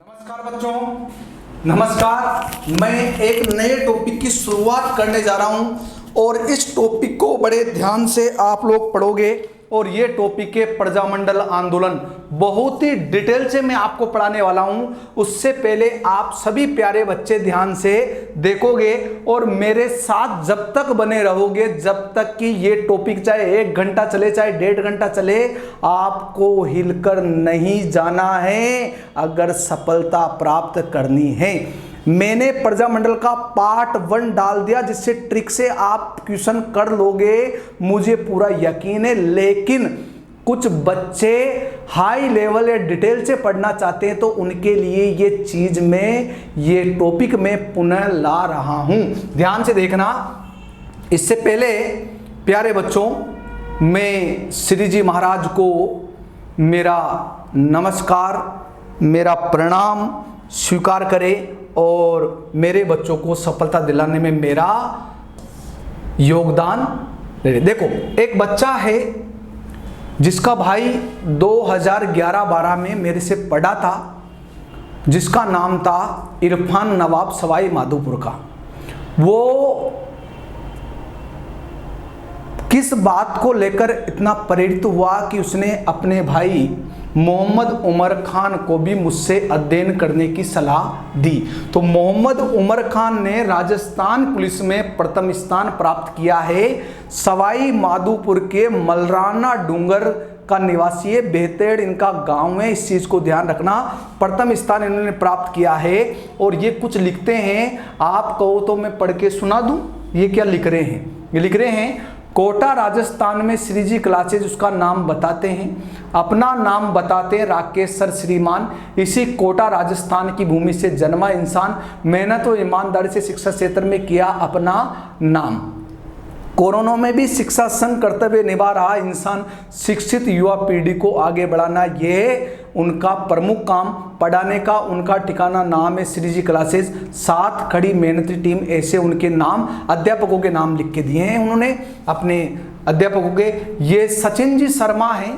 नमस्कार बच्चों, नमस्कार। मैं एक नए टॉपिक की शुरुआत करने जा रहा हूं और इस टॉपिक को बड़े ध्यान से आप लोग पढ़ोगे और ये टॉपिक है प्रजामंडल आंदोलन। बहुत ही डिटेल से मैं आपको पढ़ाने वाला हूं। उससे पहले आप सभी प्यारे बच्चे ध्यान से देखोगे और मेरे साथ जब तक बने रहोगे, जब तक कि ये टॉपिक चाहे 1 घंटा चले चाहे 1.5 घंटा चले, आपको हिलकर नहीं जाना है अगर सफलता प्राप्त करनी है। मैंने प्रजामंडल का पार्ट 1 डाल दिया जिससे ट्रिक से आप क्वेश्चन कर लोगे, मुझे पूरा यकीन है। लेकिन कुछ बच्चे हाई लेवल या डिटेल से पढ़ना चाहते हैं तो उनके लिए ये चीज में, ये टॉपिक में पुनः ला रहा हूं। ध्यान से देखना। इससे पहले प्यारे बच्चों, मैं श्री जी महाराज को मेरा नमस्कार, मेरा प्रणाम स्वीकार करें और मेरे बच्चों को सफलता दिलाने में मेरा योगदान दे। देखो, एक बच्चा है जिसका भाई 2011-12 में मेरे से पढ़ा था, जिसका नाम था इरफान नवाब सवाई माधोपुर का। वो किस बात को लेकर इतना प्रेरित हुआ कि उसने अपने भाई मोहम्मद उमर खान को भी मुझसे अध्ययन करने की सलाह दी। तो मोहम्मद उमर खान ने राजस्थान पुलिस में प्रथम स्थान प्राप्त किया है। सवाई माधोपुर के मलराना डूंगर का निवासी है, बेहतेड़ इनका गांव है। इस चीज को ध्यान रखना, प्रथम स्थान इन्होंने प्राप्त किया है। और ये कुछ लिखते हैं, आप कहो तो मैं पढ़ के सुना दूं। ये क्या लिख रहे हैं? ये लिख रहे हैं, कोटा राजस्थान में श्री जी क्लासेज, उसका नाम बताते हैं, अपना नाम बताते हैं राकेश सर श्रीमान। इसी कोटा राजस्थान की भूमि से जन्मा इंसान, मेहनत और ईमानदारी से शिक्षा क्षेत्र में किया अपना नाम। कोरोना में भी शिक्षा संग कर्तव्य निभा रहा इंसान। शिक्षित युवा पीढ़ी को आगे बढ़ाना, ये उनका प्रमुख काम। पढ़ाने का उनका ठिकाना नाम है श्री जी क्लासेस। साथ खड़ी मेहनती टीम, ऐसे उनके नाम, अध्यापकों के नाम लिख के दिए हैं उन्होंने अपने अध्यापकों के। ये सचिन जी शर्मा हैं,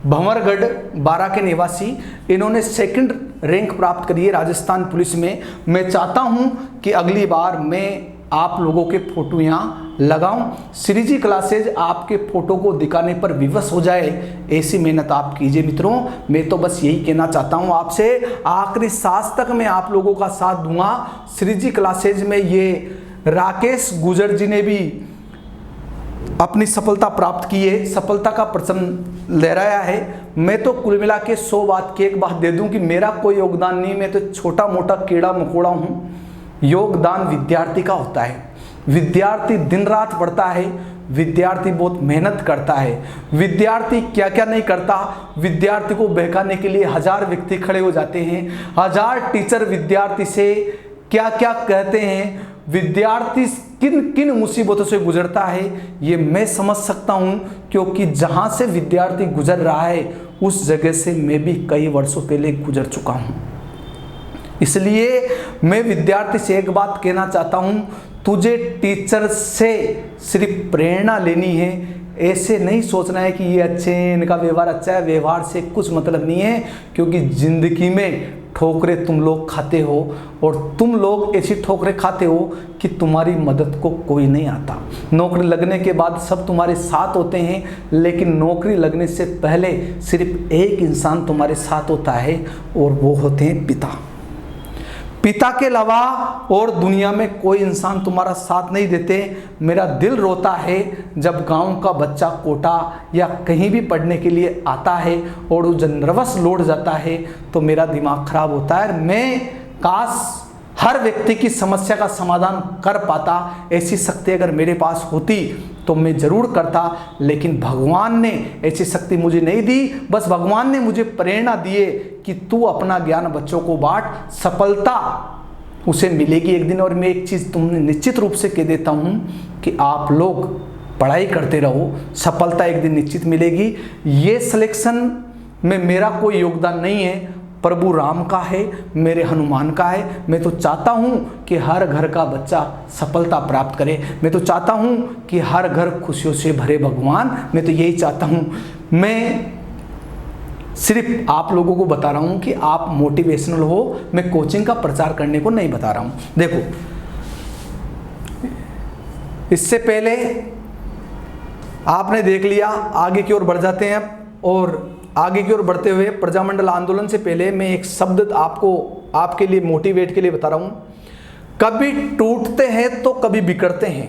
भंवरगढ़ 12 के निवासी। इन्होंने 2nd रैंक प्राप्त करी है राजस्थान पुलिस में। मैं चाहता हूं कि अगली बार मैं आप लोगों के फोटो यहाँ लगाऊं। श्री जी क्लासेज आपके फोटो को दिखाने पर विवश हो जाए, ऐसी मेहनत आप कीजिए मित्रों। मैं तो बस यही कहना चाहता हूं आपसे, आखिरी सांस तक मैं आप लोगों का साथ दूंगा। श्री जी क्लासेज में ये राकेश गुजर जी ने भी अपनी सफलता प्राप्त की है, सफलता का परचम लहराया है। मैं तो कुल मिला के 100 बात की एक बात दे दूं कि मेरा कोई योगदान नहीं, मैं तो छोटा मोटा कीड़ा मकोड़ा हूं। योगदान विद्यार्थी का होता है। विद्यार्थी दिन रात पढ़ता है, विद्यार्थी बहुत मेहनत करता है। विद्यार्थी क्या क्या नहीं करता। विद्यार्थी को बहकाने के लिए 1000 व्यक्ति खड़े हो जाते हैं, 1000 टीचर विद्यार्थी से क्या क्या कहते हैं। विद्यार्थी किन किन मुसीबतों से गुजरता है ये मैं समझ सकता हूं, क्योंकि जहां से विद्यार्थी गुजर रहा है उस जगह से मैं भी कई वर्षों पहले गुजर चुका हूं। इसलिए मैं विद्यार्थी से एक बात कहना चाहता हूं, तुझे टीचर से सिर्फ प्रेरणा लेनी है। ऐसे नहीं सोचना है कि ये अच्छे हैं, इनका व्यवहार अच्छा है। व्यवहार से कुछ मतलब नहीं है, क्योंकि जिंदगी में ठोकरें तुम लोग खाते हो और तुम लोग ऐसी ठोकरें खाते हो कि तुम्हारी मदद को कोई नहीं आता। नौकरी लगने के बाद सब तुम्हारे साथ होते हैं, लेकिन नौकरी लगने से पहले सिर्फ एक इंसान तुम्हारे साथ होता है और वो होते हैं पिता। पिता के अलावा और दुनिया में कोई इंसान तुम्हारा साथ नहीं देते। मेरा दिल रोता है जब गांव का बच्चा कोटा या कहीं भी पढ़ने के लिए आता है और वो जब नर्वस लौट जाता है तो मेरा दिमाग खराब होता है। मैं काश हर व्यक्ति की समस्या का समाधान कर पाता, ऐसी शक्ति अगर मेरे पास होती तो मैं जरूर करता, लेकिन भगवान ने ऐसी शक्ति मुझे नहीं दी। बस भगवान ने मुझे प्रेरणा दिए कि तू अपना ज्ञान बच्चों को बांट, सफलता उसे मिलेगी एक दिन। और मैं एक चीज़ तुमने निश्चित रूप से कह देता हूँ कि आप लोग पढ़ाई करते रहो, सफलता एक दिन निश्चित मिलेगी। ये सिलेक्शन में मेरा कोई योगदान नहीं है, प्रभु राम का है, मेरे हनुमान का है। मैं तो चाहता हूँ कि हर घर का बच्चा सफलता प्राप्त करे। मैं तो चाहता हूँ कि हर घर खुशियों से भरे भगवान। मैं तो यही चाहता हूँ। मैं सिर्फ आप लोगों को बता रहा हूं कि आप मोटिवेशनल हो, मैं कोचिंग का प्रचार करने को नहीं बता रहा हूं। देखो, इससे पहले आपने देख लिया, आगे की ओर बढ़ जाते हैं अब। और आगे की ओर बढ़ते हुए प्रजामंडल आंदोलन से पहले मैं एक शब्द आपको, आपके लिए मोटिवेट के लिए बता रहा हूं। कभी टूटते हैं तो कभी बिखरते हैं,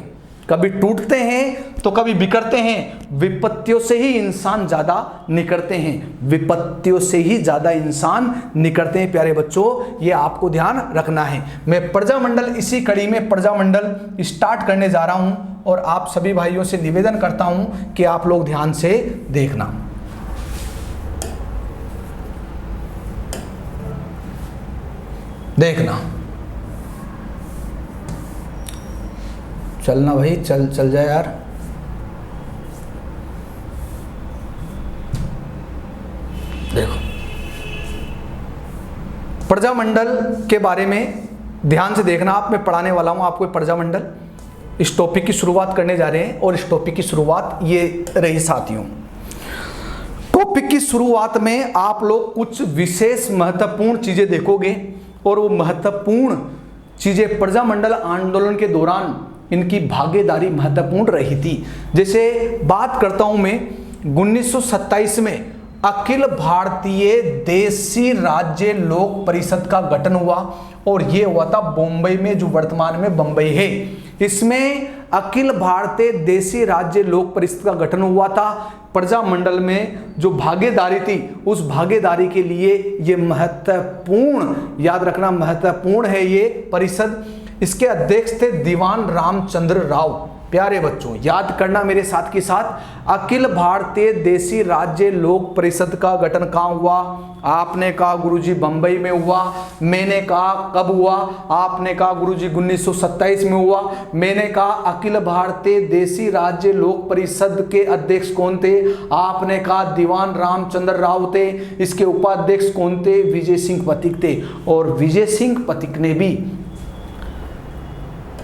कभी टूटते हैं तो कभी बिखरते हैं। विपत्तियों से ही इंसान ज्यादा निकलते हैं, विपत्तियों से ही ज्यादा इंसान निकलते हैं। प्यारे बच्चों, ये आपको ध्यान रखना है। मैं प्रजामंडल, इसी कड़ी में प्रजामंडल स्टार्ट करने जा रहा हूं और आप सभी भाइयों से निवेदन करता हूं कि आप लोग ध्यान से देखना। देखना, चलना भाई, चल जाए यार। देखो, प्रजामंडल के बारे में ध्यान से देखना आप, मैं पढ़ाने वाला हूं आपको प्रजामंडल। इस टॉपिक की शुरुआत करने जा रहे हैं और इस टॉपिक की शुरुआत ये रही साथियों। टॉपिक की शुरुआत में आप लोग कुछ विशेष महत्वपूर्ण चीजें देखोगे और वो महत्वपूर्ण चीजें प्रजामंडल आंदोलन के दौरान इनकी भागीदारी महत्वपूर्ण रही थी। जैसे बात करता हूं मैं, 1927 में अखिल भारतीय देशी राज्य लोक परिषद का गठन हुआ और ये हुआ था बॉम्बे में, जो वर्तमान में बम्बई है। इसमें अखिल भारतीय देशी राज्य लोक परिषद का गठन हुआ था। प्रजामंडल में जो भागीदारी थी, उस भागीदारी के लिए ये महत्वपूर्ण, याद रखना महत्वपूर्ण है ये परिषद। इसके अध्यक्ष थे दीवान रामचंद्र राव। प्यारे बच्चों, याद करना मेरे साथ के साथ, अखिल भारतीय देशी राज्य लोक परिषद का गठन कहाँ हुआ? आपने कहा गुरुजी बंबई में हुआ, मैंने कहा कब हुआ? आपने कहा गुरुजी 1927 में हुआ। मैंने कहा अखिल भारतीय देशी राज्य लोक परिषद के अध्यक्ष कौन थे? आपने कहा दीवान रामचंद्र राव थे। इसके उपाध्यक्ष कौन थे? विजय सिंह पथिक थे। और विजय सिंह पथिक ने भी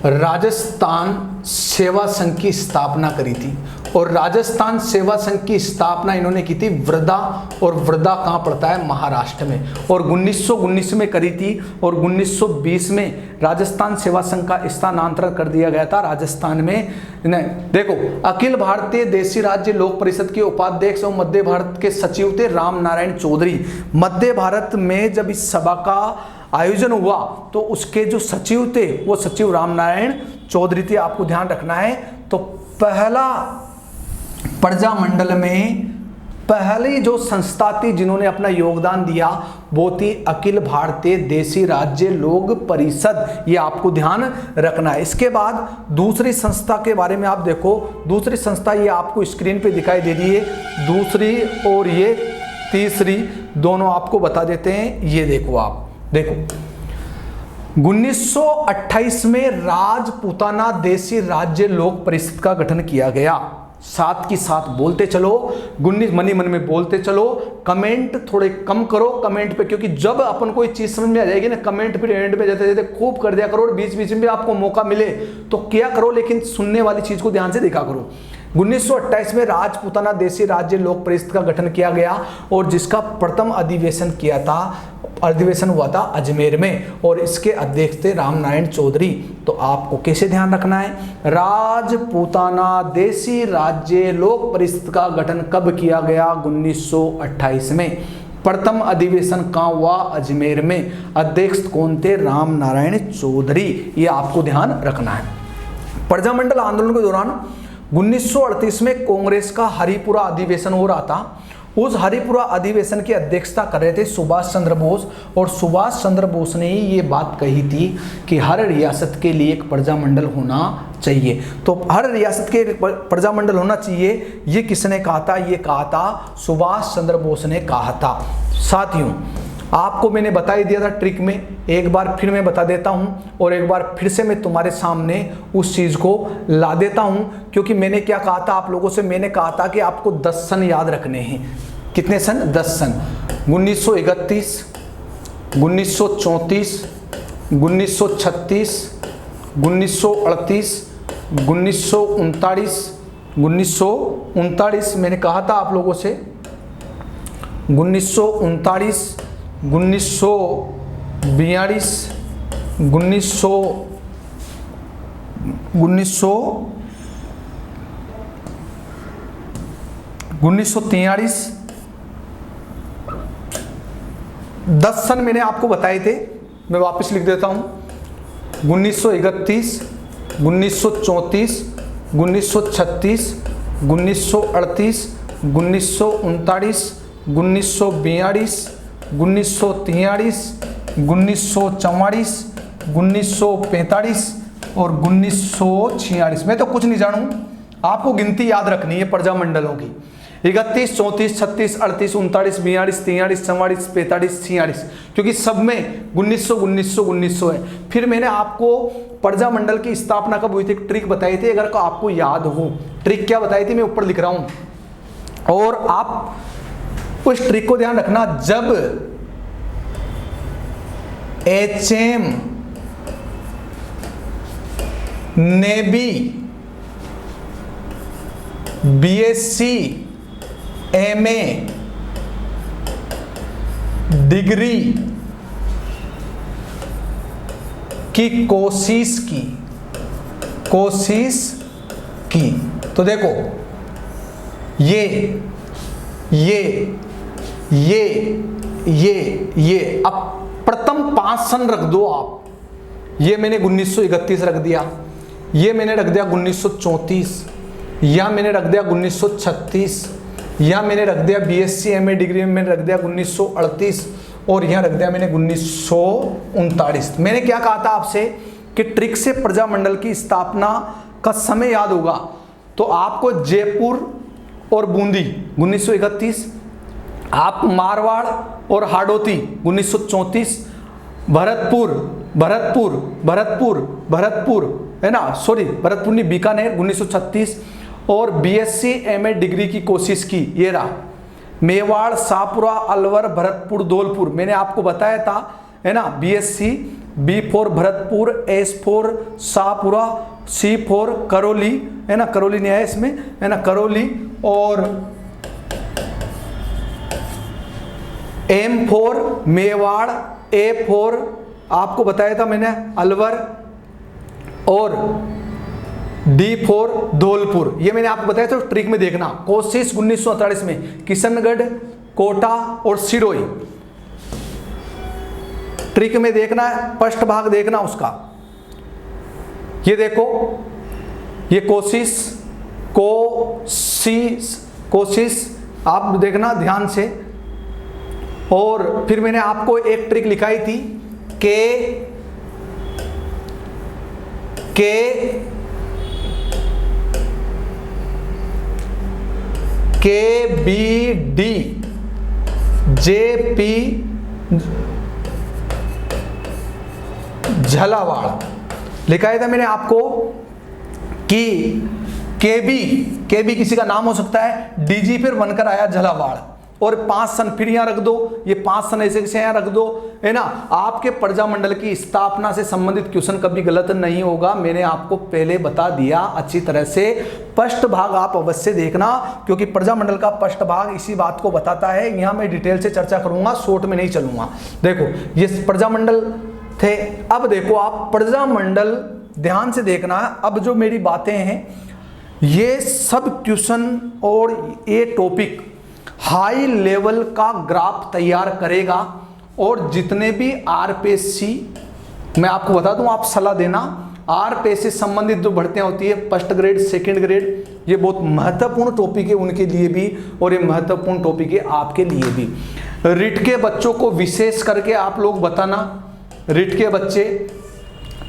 राजस्थान सेवा संघ की स्थापना करी थी। और राजस्थान सेवा संघ की स्थापना इन्होंने की थी वृद्धा, और वृद्धा कहाँ पड़ता है? महाराष्ट्र में। और 1919 में करी थी और 1920 में राजस्थान सेवा संघ का स्थानांतरण कर दिया गया था राजस्थान में। देखो, अखिल भारतीय देशी राज्य लोक परिषद के उपाध्यक्ष और मध्य भारत के सचिव थे राम नारायण चौधरी। मध्य भारत में जब इस सभा का आयोजन हुआ तो उसके जो सचिव थे वो सचिव राम नारायण चौधरी थे, आपको ध्यान रखना है। तो पहला प्रजामंडल में पहली जो संस्था थी जिन्होंने अपना योगदान दिया वो थी अखिल भारतीय देशी राज्य लोक परिषद, ये आपको ध्यान रखना है। इसके बाद दूसरी संस्था के बारे में आप देखो, दूसरी संस्था ये आपको स्क्रीन पे दिखाई दे रही है, दूसरी और ये तीसरी, दोनों आपको बता देते हैं। ये देखो, आप देखो 1928 में राजपूताना देशी राज्य लोक परिषद का गठन किया गया। साथ की साथ बोलते चलो, मनी मन में बोलते चलो, कमेंट थोड़े कम करो कमेंट पे, क्योंकि जब अपन कोई चीज समझ में आ जाएगी ना, कमेंट फिर एंड में जाते जाते खूब कर दिया करो और बीच बीच में भी आपको मौका मिले तो क्या करो, लेकिन सुनने वाली चीज को ध्यान से देखा करो। 1928 में राजपूताना देशी राज्य लोक परिषद का गठन किया गया और जिसका प्रथम अधिवेशन हुआ था अजमेर में और इसके अध्यक्ष थे राम नारायण चौधरी। तो आपको कैसे ध्यान रखना है? राजपूताना देशी राज्य लोक परिषद का गठन कब किया गया? 1928 में। प्रथम अधिवेशन कहाँ हुआ? अजमेर में। अध्यक्ष कौन थे? राम नारायण चौधरी। ये आपको ध्यान रखना है। प्रजामंडल आंदोलन के दौरान 1938 में कांग्रेस का हरिपुरा अधिवेशन हो रहा था। उस हरिपुरा अधिवेशन की अध्यक्षता कर रहे थे सुभाष चंद्र बोस, और सुभाष चंद्र बोस ने ही ये बात कही थी कि हर रियासत के लिए एक प्रजामंडल होना चाहिए। तो हर रियासत के एक प्रजामंडल होना चाहिए, ये किसने कहा था? ये कहा था सुभाष चंद्र बोस ने कहा था। साथियों, आपको मैंने बता ही दिया था ट्रिक में, एक बार फिर मैं बता देता हूं और एक बार फिर से मैं तुम्हारे सामने उस चीज को ला देता हूं, क्योंकि मैंने क्या कहा था आप लोगों से? मैंने कहा था कि आपको 10 सन याद रखने हैं। कितने सन? 10 सन। 1931, 1934, 1936, 1938, 1939, 1939 मैंने कहा था आप लोगों से, 1939, 1942, 1943, 10 सन मैंने आपको बताए थे, मैं वापस लिख देता हूं। 1931, 1934, 1936, 1938, 1939, 1942, 1943, 1944, 1945 और 1946। मैं तो कुछ नहीं जानूं, आपको गिनती याद रखनी है प्रजामंडलों की। 31, 34, 36, 38, 39, 42, 43, 44, 45, 46, क्योंकि सब में 1900 है। फिर मैंने आपको प्रजामंडल की स्थापना कब हुई थी, ट्रिक बताई थी, अगर आपको याद हो। ट्रिक क्या बताई थी, मैं ऊपर लिख रहा हूं, और आप उस ट्रिक को ध्यान रखना। जब HM navy, BSc MA degree की कोशिश की तो देखो ये अब प्रथम 5 सन रख दो आप। ये मैंने 1931 रख दिया, ये मैंने रख दिया 1934, या मैंने रख दिया 1936, या मैंने रख दिया BSc MA डिग्री में मैंने रख दिया 1938, और यहाँ रख दिया मैंने 1939। मैंने क्या कहा था आपसे कि ट्रिक से प्रजामंडल की स्थापना का समय याद होगा, तो आपको जयपुर और बूंदी 1931, आप मारवाड़ और हाड़ौती 1934, भरतपुर है ना, सॉरी भरतपुर नहीं, बीकानेर 1936, और BSc MA डिग्री की कोशिश की, ये रहा मेवाड़, शाहपुरा, अलवर, भरतपुर, धौलपुर। मैंने आपको बताया था है ना, BSc, B4 Bharatpur, S4 Shahpura, C4 Karauli है ना, करौली नहीं है इसमें है ना, करौली, और M4 मेवाड़, A4 आपको बताया था मैंने अलवर, और D4 धौलपुर। ये मैंने आपको बताया था ट्रिक में देखना। कोशिश 1948 में किशनगढ़, कोटा और सिरोही। ट्रिक में देखना है, फर्स्ट भाग देखना उसका। ये देखो, ये कोशिश आप देखना ध्यान से। और फिर मैंने आपको एक ट्रिक लिखाई थी KBD JP झालावाड़ लिखाया था मैंने आपको कि केबी किसी का नाम हो सकता है, डीजी फिर बनकर आया झालावाड़, और 5 सन फिर यहाँ रख दो, ये 5 सन ऐसे से यहाँ रख दो है ना। आपके प्रजामंडल की स्थापना से संबंधित क्वेश्चन कभी गलत नहीं होगा, मैंने आपको पहले बता दिया अच्छी तरह से। फर्स्ट भाग आप अवश्य देखना, क्योंकि प्रजामंडल का फर्स्ट भाग इसी बात को बताता है। यहाँ मैं डिटेल से चर्चा करूंगा, शॉर्ट में नहीं चलूंगा। देखो ये प्रजामंडल थे। अब देखो आप प्रजामंडल ध्यान से देखना। अब जो मेरी बातें हैं ये सब क्वेश्चन और ये टॉपिक हाई लेवल का ग्राफ तैयार करेगा, और जितने भी RPSC, मैं आपको बता दूं, आप सलाह देना, RPSC से संबंधित जो भर्तियां होती है फर्स्ट ग्रेड, सेकंड ग्रेड, ये बहुत महत्वपूर्ण टॉपिक है उनके लिए भी, और ये महत्वपूर्ण टॉपिक है आपके लिए भी। रिट के बच्चों को विशेष करके आप लोग बताना, रिट के बच्चे,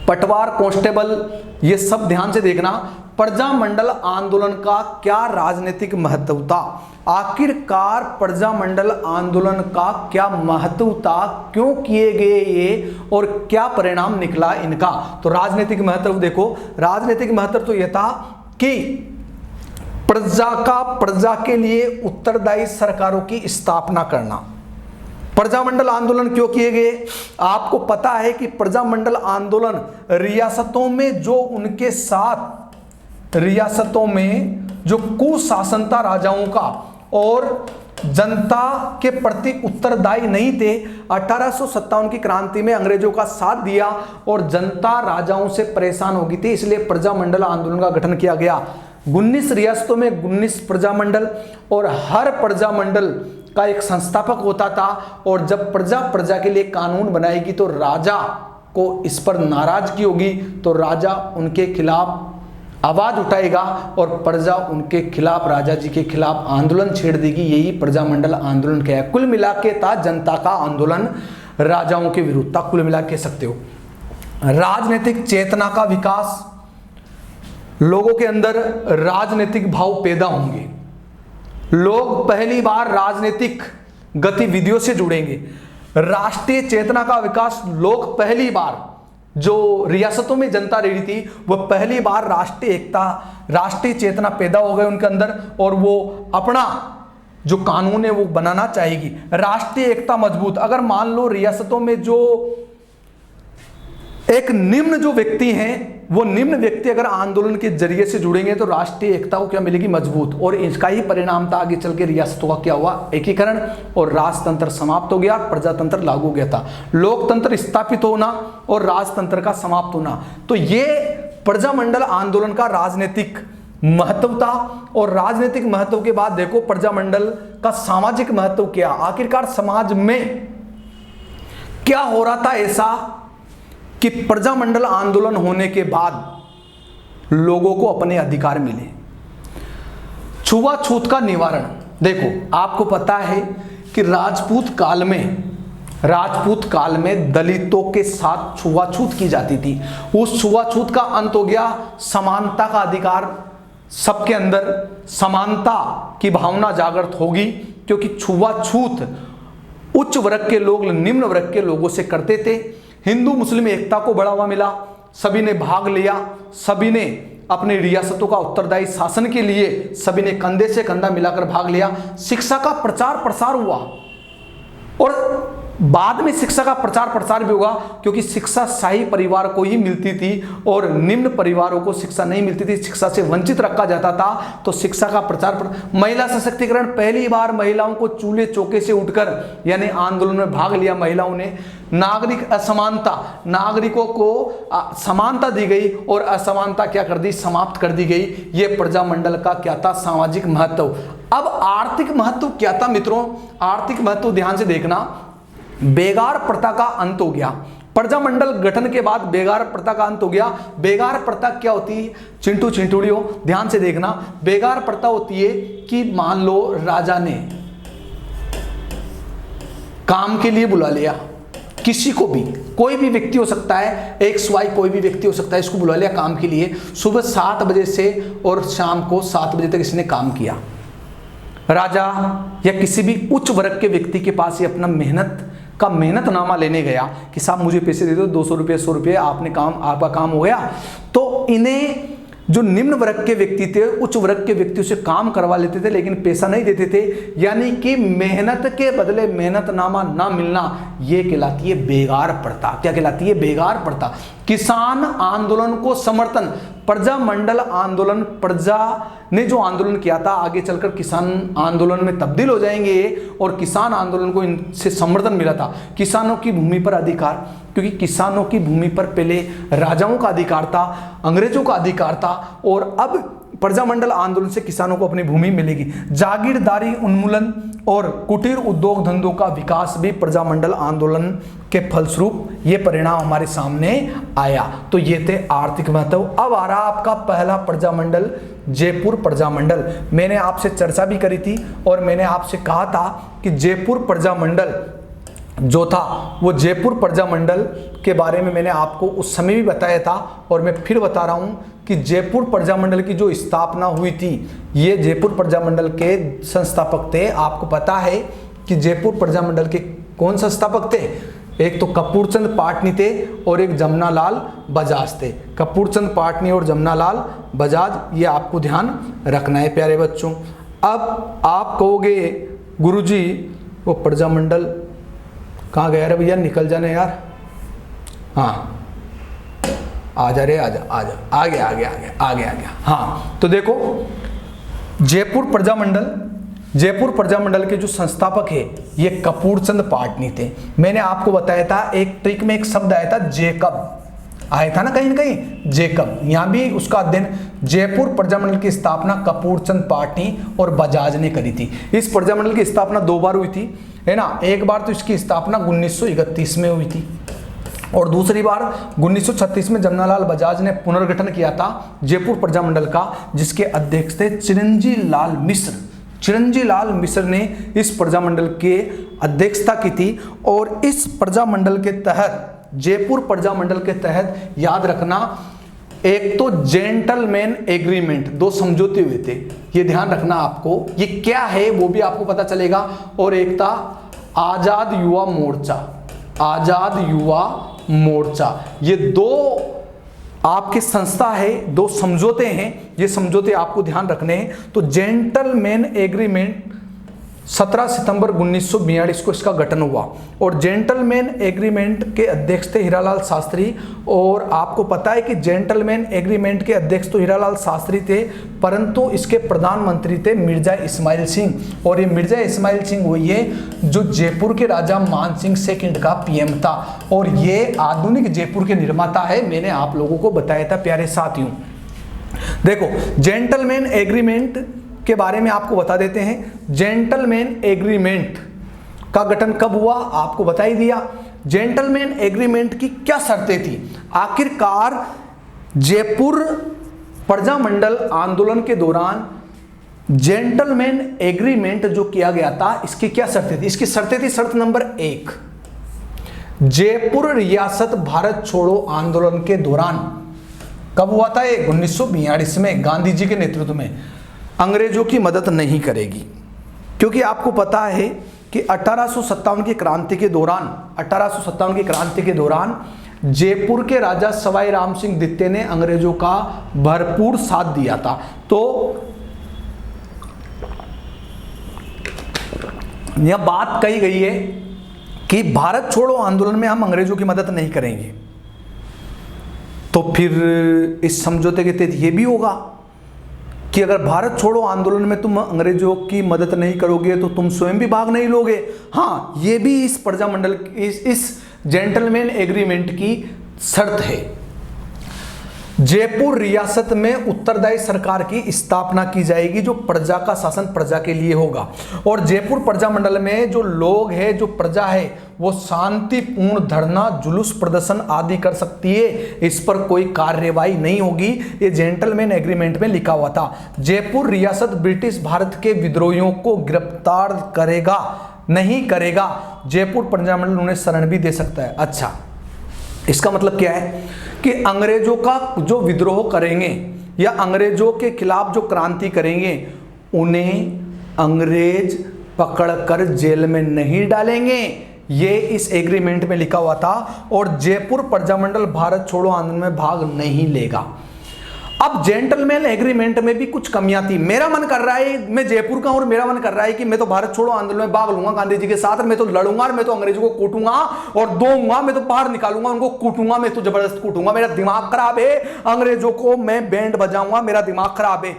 पटवार, कांस्टेबल, ये सब ध्यान से देखना। प्रजामंडल आंदोलन का क्या राजनीतिक महत्व था, आखिरकार प्रजामंडल आंदोलन का क्या महत्व था, क्यों किए गए ये, और क्या परिणाम निकला इनका। तो राजनीतिक महत्व देखो, राजनीतिक महत्व तो यह था कि प्रजा के लिए उत्तरदायी सरकारों की स्थापना करना। प्रजामंडल आंदोलन क्यों किए गए, आपको पता है कि प्रजामंडल आंदोलन रियासतों में जो उनके साथ रियासतों में जो कुशासन था राजाओं का, और जनता के प्रति उत्तरदायी नहीं थे। 1857 की क्रांति में अंग्रेजों का साथ दिया और जनता राजाओं से परेशान हो गई थी, इसलिए प्रजामंडल आंदोलन का गठन किया गया। 19 रियासतों में 19 प्रजामंडल और हर प्रजामंडल का एक संस्थापक होता था। और जब प्रजा के लिए कानून बनाएगी तो राजा को इस पर नाराजगी होगी तो राजा उनके खिलाफ आवाज उठाएगा और प्रजा उनके खिलाफ, राजा जी के खिलाफ आंदोलन छेड़ देगी। यही प्रजामंडल आंदोलन क्या है। कुल मिला के था जनता का आंदोलन राजाओं के विरुद्ध था, कुल मिला के सकते हो। राजनीतिक चेतना का विकास, लोगों के अंदर राजनीतिक भाव पैदा होंगे, लोग पहली बार राजनीतिक गतिविधियों से जुड़ेंगे। राष्ट्रीय चेतना का विकास, लोग पहली बार, जो रियासतों में जनता रही थी वह पहली बार राष्ट्रीय एकता, राष्ट्रीय चेतना पैदा हो गए उनके अंदर और वो अपना जो कानून है वो बनाना चाहेगी। राष्ट्रीय एकता मजबूत, अगर मान लो रियासतों में जो एक निम्न जो व्यक्ति हैं वो निम्न व्यक्ति अगर आंदोलन के जरिए से जुड़ेंगे तो राष्ट्रीय एकता को क्या मिलेगी, मजबूत। और इसका ही परिणाम था आगे चल के रियासतों का क्या हुआ, एकीकरण, और राजतंत्र समाप्त हो गया, प्रजातंत्र लागू हो गया था। लोकतंत्र स्थापित होना और राजतंत्र का समाप्त होना, तो ये प्रजामंडल आंदोलन का राजनीतिक महत्व था। और राजनीतिक महत्व के बाद देखो प्रजामंडल का सामाजिक महत्व क्या, आखिरकार समाज में क्या हो रहा था ऐसा कि प्रजामंडल आंदोलन होने के बाद लोगों को अपने अधिकार मिले। छुआछूत का निवारण, देखो आपको पता है कि राजपूत काल में दलितों के साथ छुआछूत की जाती थी। उस छुआछूत का अंत हो गया, समानता का अधिकार, सबके अंदर समानता की भावना जागृत होगी, क्योंकि छुआछूत उच्च वर्ग के लोग निम्न वर्ग के लोगों से करते थे। हिंदू मुस्लिम एकता को बढ़ावा मिला, सभी ने भाग लिया, सभी ने अपनी रियासतों का उत्तरदायी शासन के लिए सभी ने कंधे से कंधा मिलाकर भाग लिया। शिक्षा का प्रचार प्रसार हुआ और बाद में शिक्षा का प्रचार प्रसार भी हुआ, क्योंकि शिक्षा शाही परिवार को ही मिलती थी और निम्न परिवारों को शिक्षा नहीं मिलती थी, शिक्षा से वंचित रखा जाता था। तो शिक्षा का प्रचार, महिला सशक्तिकरण, पहली बार महिलाओं को चूल्हे चौके से उठकर यानी आंदोलन में भाग लिया महिलाओं ने। नागरिक असमानता, नागरिकों को समानता दी गई और असमानता क्या कर दी, समाप्त कर दी गई। ये प्रजामंडल का क्या था, सामाजिक महत्व। अब आर्थिक महत्व क्या था मित्रों, आर्थिक महत्व ध्यान से देखना। बेगार प्रथा का अंत हो गया, प्रजामंडल गठन के बाद बेगार प्रथा का अंत हो गया। बेगार प्रथा क्या होती है, चिंटू चिंटूड़ियों ध्यान से देखना। बेगार प्रथा होती है कि मान लो राजा ने काम के लिए बुला लिया किसी को भी, कोई भी व्यक्ति हो सकता है, XY कोई भी व्यक्ति हो सकता है, इसको बुला लिया काम के लिए। सुबह 7 बजे से और शाम को 7 बजे तक इसने काम किया। राजा या किसी भी उच्च वर्ग के व्यक्ति के पास ये अपना मेहनतनामा लेने गया कि साहब मुझे पैसे दे दो, 200 रुपये 100 रुपये, आपका काम हो गया। तो इन्हें जो निम्न वर्ग के व्यक्ति थे उच्च वर्ग के व्यक्तियों से काम करवा लेते थे, लेकिन पैसा नहीं देते थे, यानी कि मेहनत के बदले मेहनतनामा ना मिलना, ये कहलाती है बेगार प्रथा। क्या कहलाती है, बेगार प्रथा। किसान आंदोलन को समर्थन, प्रजामंडल आंदोलन, प्रजा ने जो आंदोलन किया था आगे चलकर किसान आंदोलन में तब्दील हो जाएंगे और किसान आंदोलन को इनसे समर्थन मिला था। किसानों की भूमि पर अधिकार, क्योंकि किसानों की भूमि पर पहले राजाओं का अधिकार था, अंग्रेजों का अधिकार था, और अब प्रजामंडल आंदोलन से किसानों को अपनी भूमि मिलेगी। जागीरदारी उन्मूलन और कुटीर उद्योग धंधों का विकास भी प्रजामंडल आंदोलन के फलस्वरूप ये परिणाम हमारे सामने आया। तो ये थे आर्थिक महत्व। अब आ रहा आपका पहला प्रजामंडल, जयपुर प्रजामंडल। मैंने आपसे चर्चा भी करी थी और मैंने आपसे कहा था कि जयपुर प्रजामंडल जो था वो जयपुर प्रजामंडल के बारे में मैंने आपको उस समय भी बताया था और मैं फिर बता रहा हूँ कि जयपुर प्रजामंडल की जो स्थापना हुई थी, ये जयपुर प्रजामंडल के संस्थापक थे। आपको पता है कि जयपुर प्रजामंडल के कौन संस्थापक थे, एक तो कपूरचंद पाटनी थे और एक जमनालाल बजाज थे। कपूरचंद पाटनी और जमनालाल बजाज, ये आपको ध्यान रखना है प्यारे बच्चों। अब आप कहोगे गुरुजी वो प्रजामंडल कहाँ गया रे भैया, निकल जाने यार। हाँ आ जा रे, आजा आजा, आ गया। हाँ तो देखो जयपुर प्रजामंडल जयपुर प्रजामंडल के जो संस्थापक है ये कपूरचंद पाटनी थे। मैंने आपको बताया था एक ट्रिक में एक शब्द आया था जेकब, आया था ना कहीं जेकब, यहां भी उसका अध्ययन जयपुर प्रजामंडल की स्थापना कपूरचंद पाटनी और बजाज ने करी थी। इस प्रजामंडल की स्थापना 2 बार हुई थी, है ना। एक बार तो इसकी स्थापना 1931 में हुई थी और दूसरी बार 1936 में जमनालाल बजाज ने पुनर्गठन किया था जयपुर प्रजामंडल का, जिसके अध्यक्ष थे चिरंजी लाल मिश्र। चिरंजी लाल मिश्र ने इस प्रजामंडल के अध्यक्षता की थी और इस प्रजामंडल के तहत, जयपुर प्रजामंडल के तहत याद रखना, एक तो जेंटलमैन एग्रीमेंट, 2 समझौते हुए थे, ये ध्यान रखना आपको, ये क्या है वो भी आपको पता चलेगा। और एक था आजाद युवा मोर्चा, आजाद युवा मोर्चा। ये 2 आपकी संस्था है, 2 समझौते हैं, ये समझौते आपको ध्यान रखने हैं। तो जेंटलमैन एग्रीमेंट 17 सितंबर 1942 को इसका गठन हुआ और जेंटलमैन एग्रीमेंट के अध्यक्ष थे हीरालाल शास्त्री। और आपको पता है कि जेंटलमैन एग्रीमेंट के अध्यक्ष तो हीरालाल शास्त्री थे, परंतु इसके प्रधानमंत्री थे मिर्जा इस्माइल सिंह। और ये मिर्जा इस्माइल सिंह वही है जो जयपुर के राजा मानसिंह सेकंड का पीएम था और ये आधुनिक जयपुर के निर्माता है, मैंने आप लोगों को बताया था प्यारे साथियों। देखो जेंटलमैन एग्रीमेंट के बारे में आपको बता देते हैं। जेंटलमैन एग्रीमेंट का गठन कब हुआ आपको बता ही दिया। जेंटलमैन एग्रीमेंट की क्या शर्तें थी, आखिरकार जयपुर प्रजामंडल आंदोलन के दौरान जेंटलमैन एग्रीमेंट जो किया गया था इसकी क्या शर्तें थी। इसकी शर्तें थी, शर्त नंबर 1, जयपुर रियासत भारत छोड़ो आंदोलन के दौरान, कब हुआ था ये 1942 में, गांधी जी के नेतृत्व में, अंग्रेजों की मदद नहीं करेगी। क्योंकि आपको पता है कि 1857 की क्रांति के दौरान, 1857 की क्रांति के दौरान जयपुर के राजा सवाई राम सिंह द्वितीय ने अंग्रेजों का भरपूर साथ दिया था। तो यह बात कही गई है कि भारत छोड़ो आंदोलन में हम अंग्रेजों की मदद नहीं करेंगे। तो फिर इस समझौते के तहत यह भी होगा कि अगर भारत छोड़ो आंदोलन में तुम अंग्रेजों की मदद नहीं करोगे तो तुम स्वयं भी भाग नहीं लोगे। हाँ, ये भी इस प्रजामंडल इस जेंटलमैन एग्रीमेंट की शर्त है। जयपुर रियासत में उत्तरदायी सरकार की स्थापना की जाएगी जो प्रजा का शासन प्रजा के लिए होगा। और जयपुर प्रजामंडल में जो लोग हैं, जो प्रजा है, वो शांतिपूर्ण धरना, जुलूस प्रदर्शन आदि कर सकती है, इस पर कोई कार्यवाही नहीं होगी। ये जेंटलमैन एग्रीमेंट में लिखा हुआ था। जयपुर रियासत ब्रिटिश भारत के विद्रोहियों को गिरफ्तार करेगा नहीं करेगा, जयपुर प्रजामंडल उन्हें शरण भी दे सकता है। अच्छा, इसका मतलब क्या है कि अंग्रेजों का जो विद्रोह करेंगे या अंग्रेजों के खिलाफ जो क्रांति करेंगे उन्हें अंग्रेज पकड़कर जेल में नहीं डालेंगे, ये इस एग्रीमेंट में लिखा हुआ था। और जयपुर प्रजामंडल भारत छोड़ो आंदोलन में भाग नहीं लेगा। अब जेंटलमैन एग्रीमेंट में भी कुछ कमियां थी। मेरा मन कर रहा है, मैं जयपुर का हूं और मेरा मन कर रहा है कि मैं तो भारत छोड़ो आंदोलन में भाग लूंगा गांधी जी के साथ, मैं तो लड़ूंगा और मैं तो अंग्रेजों को कूटूंगा और दूंगा, मैं तो बाहर निकालूंगा, उनको कूटूंगा, मैं तो जबरदस्त कूटूंगा, मेरा दिमाग खराब है, अंग्रेजों को मैं बैंड बजाऊंगा, मेरा दिमाग खराब है।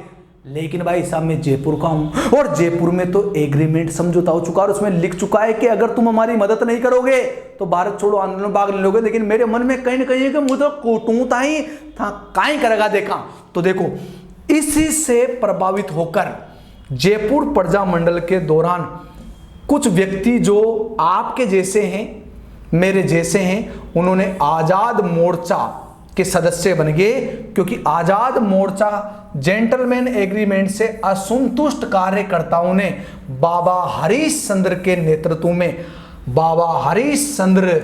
लेकिन भाई साहब मैं जयपुर का हूं और जयपुर में तो एग्रीमेंट समझौता हो चुका और उसमें लिख चुका है कि अगर तुम हमारी मदद नहीं करोगे तो भारत छोड़ो आंदोलन में भाग नहीं लोगे। लेकिन मेरे मन में कहीं ना कहीं कि मुझे कूटूंगा ही था, काई करेगा देखा। तो देखो, इसी से प्रभावित होकर जयपुर प्रजामंडल के दौरान कुछ व्यक्ति जो आपके जैसे हैं, मेरे जैसे हैं, उन्होंने आजाद मोर्चा के सदस्य बन गए। क्योंकि आजाद मोर्चा जेंटलमैन एग्रीमेंट से असंतुष्ट कार्यकर्ताओं ने बाबा हरीश चंद्र के नेतृत्व में, बाबा हरीश चंद्र,